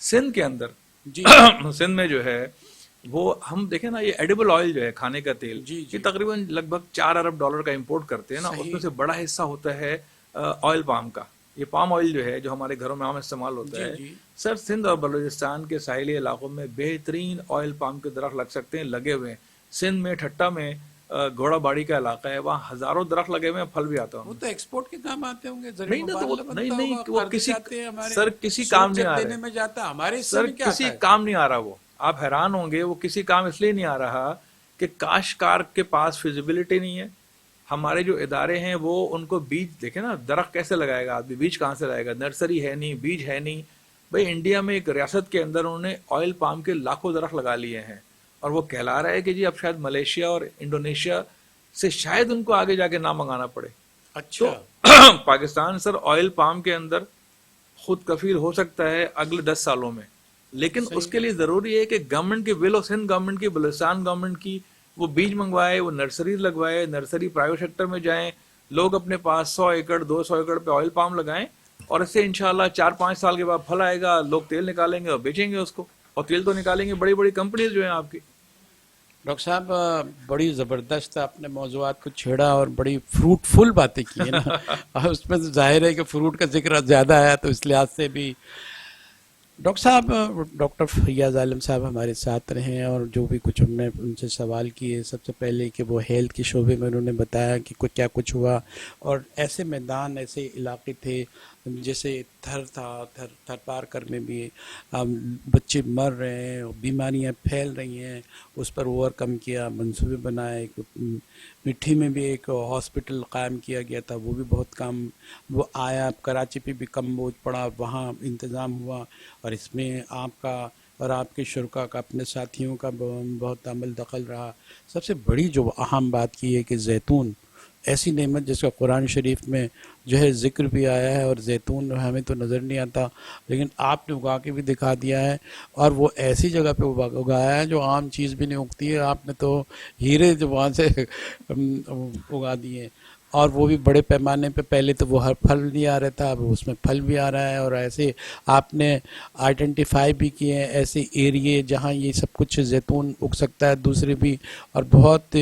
Speaker 2: سندھ کے اندر سندھ میں جو ہے وہ ہم دیکھیں نا, یہ ایڈیبل آئل جو ہے کھانے کا تیل, یہ تقریباً لگ بھگ $4 ارب کا امپورٹ کرتے ہیں نا. اس میں سے بڑا حصہ ہوتا ہے آئل پام کا. یہ پام آئل جو ہے جو ہمارے گھروں میں عام استعمال ہوتا ہے سر, سندھ اور بلوچستان کے ساحلی علاقوں میں بہترین آئل پام کے درخت لگ سکتے ہیں, لگے ہوئے ہیں. سندھ میں ٹھٹا میں گھوڑا باڑی کا علاقہ ہے, وہاں ہزاروں درخت لگے ہوئے ہیں, پھل بھی آتا ہے.
Speaker 1: وہ تو ایکسپورٹ کے کام آتے ہوں گے.
Speaker 2: نہیں وہ سر کسی کام نہیں آ رہا.
Speaker 1: ہمارے
Speaker 2: سر کسی کام نہیں آ رہا. وہ آپ حیران ہوں گے, وہ کسی کام اس لیے نہیں آ رہا کہ کاشتکار کے پاس فیزیبلٹی نہیں ہے. ہمارے جو ادارے ہیں وہ ان کو بیج دیکھیں نا, درخت کیسے لگائے گا آدمی, بیج کہاں سے لائے گا؟ نرسری ہے نہیں, بیج ہے نہیں. بھائی انڈیا میں ایک ریاست کے اندر انہوں نے آئل پام کے لاکھوں درخت لگا لیے ہیں, اور وہ کہلا رہا ہے کہ جی اب شاید ملیشیا اور انڈونیشیا سے شاید ان کو آگے جا کے نہ منگانا پڑے. اچھا پاکستان سر آئل پام کے اندر خود کفیل ہو سکتا ہے اگلے 10 سالوں میں, لیکن اس کے لیے ضروری ہے کہ گورنمنٹ کی بلوچستان گورنمنٹ کی بلوچستان گورنمنٹ کی وہ بیج منگوائے, وہ نرسریز لگوائے, نرسری پرائیویٹ سیکٹر میں جائیں, لوگ اپنے پاس 100 ایکڑ 200 ایکڑ پہ آئل پام لگائیں, اور اس سے انشاءاللہ 4-5 سال کے بعد پھل آئے گا, لوگ تیل نکالیں گے اور بیچیں گے اس کو, اور تیل تو نکالیں گے بڑی بڑی کمپنیز جو ہیں آپ کی.
Speaker 1: ڈاکٹر صاحب بڑی زبردست آپ نے موضوعات کو چھیڑا اور بڑی فروٹفل باتیں کی ہیں نا, اور اس میں تو ظاہر ہے کہ فروٹ کا ذکر زیادہ آیا, تو اس لحاظ سے بھی ڈاکٹر صاحب, ڈاکٹر فیاض عالم صاحب ہمارے ساتھ رہے ہیں, اور جو بھی کچھ ہم نے ان سے سوال کیے, سب سے پہلے کہ وہ ہیلتھ کے شعبے میں انہوں نے بتایا کہ کیا کچھ ہوا, اور ایسے میدان ایسے علاقے تھے جیسے تھر تھا, تھر پارکر میں بھی بچے مر رہے ہیں, بیماریاں پھیل رہی ہیں, اس پر اوور کم کیا, منصوبے بنائے. مٹھی میں بھی ایک ہاسپٹل قائم کیا گیا تھا, وہ بھی بہت کام وہ آیا. کراچی پہ بھی کم بوجھ پڑا, وہاں انتظام ہوا, اور اس میں آپ کا اور آپ کے شرکا کا, اپنے ساتھیوں کا بہت عمل دخل رہا. سب سے بڑی جو اہم بات کی ہے کہ زیتون ایسی نعمت جس کا قرآن شریف میں جو ہے ذکر بھی آیا ہے, اور زیتون ہمیں تو نظر نہیں آتا, لیکن آپ نے اگا کے بھی دکھا دیا ہے, اور وہ ایسی جگہ پہ اگایا ہے جو عام چیز بھی نہیں اگتی ہے. آپ نے تو ہیرے جو وہاں سے اگا دیے, اور وہ بھی بڑے پیمانے پہ. پہلے تو وہ ہر پھل نہیں آ رہا تھا, اب اس میں پھل بھی آ رہا ہے, اور ایسے آپ نے آئیڈینٹیفائی بھی کیے ہیں ایسے ایریے جہاں یہ سب کچھ زیتون اگ سکتا ہے, دوسرے بھی, اور بہت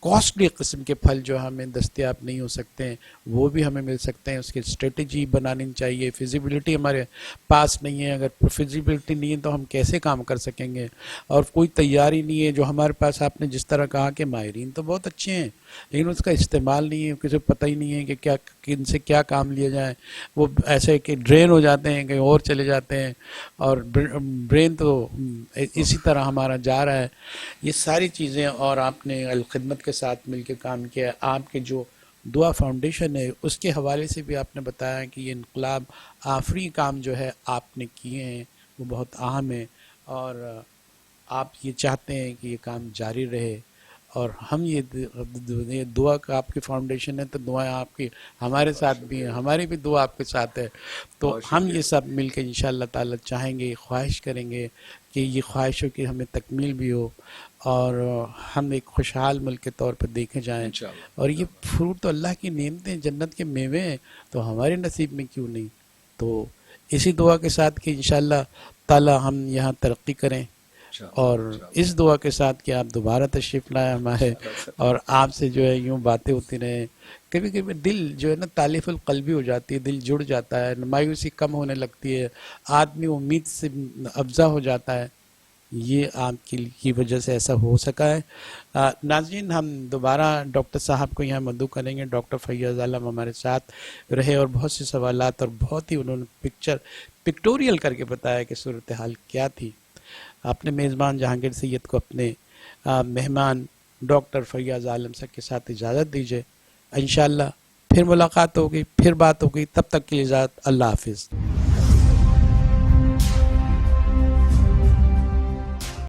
Speaker 1: کاسٹلی قسم کے پھل جو ہمیں دستیاب نہیں ہو سکتے ہیں وہ بھی ہمیں مل سکتے ہیں. اس کی اسٹریٹجی بنانی چاہیے. فیزیبلٹی ہمارے پاس نہیں ہے, اگر فیزیبلٹی نہیں ہے تو ہم کیسے کام کر سکیں گے, اور کوئی تیاری نہیں ہے جو ہمارے پاس. آپ نے جس طرح کہا کہ ماہرین تو بہت اچھے ہیں, لیکن اس کا استعمال نہیں ہے, کسی کو پتہ ہی نہیں ہے کہ کیا ان سے کیا کام لیا جائے. وہ ایسے کہ ڈرین ہو جاتے ہیں, کہیں اور چلے جاتے ہیں, اور برین تو اسی طرح ہمارا جا رہا ہے. یہ ساری چیزیں, اور آپ نے الخدمت کے ساتھ مل کے کام کیا. آپ کے جو دعا فاؤنڈیشن ہے اس کے حوالے سے بھی آپ نے بتایا کہ یہ انقلاب آفری کام جو ہے آپ نے کیے ہیں وہ بہت اہم ہے, اور آپ یہ چاہتے ہیں کہ یہ کام جاری رہے. اور ہم یہ دعا کا آپ کی فاؤنڈیشن ہے تو دعائیں آپ کی ہمارے ساتھ بھی ہیں, ہماری بھی دعا آپ کے ساتھ ہے. تو ہم یہ سب مل کے انشاءاللہ تعالی چاہیں گے, خواہش کریں گے کہ یہ خواہشوں کی ہمیں تکمیل بھی ہو, اور ہم ایک خوشحال ملک کے طور پر دیکھے جائیں. اور یہ فروٹ تو اللہ کی نعمتیں, جنت کے میوے ہیں, تو ہمارے نصیب میں کیوں نہیں. تو اسی دعا کے ساتھ کہ انشاءاللہ تعالی ہم یہاں ترقی کریں, اور اس دعا کے ساتھ کہ آپ دوبارہ تشریف لائیں ہمارے, اور آپ سے جو ہے یوں باتیں ہوتی رہیں. کبھی کبھی دل جو ہے نا تالیف القلبی ہو جاتی ہے, دل جڑ جاتا ہے, مایوسی کم ہونے لگتی ہے, آدمی امید سے افزا ہو جاتا ہے. یہ آپ کی وجہ سے ایسا ہو سکا ہے. ناظرین, ہم دوبارہ ڈاکٹر صاحب کو یہاں مدعو کریں گے. ڈاکٹر فیاض عالم ہمارے ساتھ رہے, اور بہت سے سوالات, اور بہت ہی انہوں نے پکٹوریل کر کے بتایا کہ صورتحال کیا تھی. اپنے میزبان جہانگیر سید کو اپنے مہمان ڈاکٹر فیاض عالم صاحب کے ساتھ اجازت دیجیے. انشاءاللہ پھر ملاقات ہوگی, پھر بات ہوگی. تب تک کے لیے اجازت. اللہ حافظ.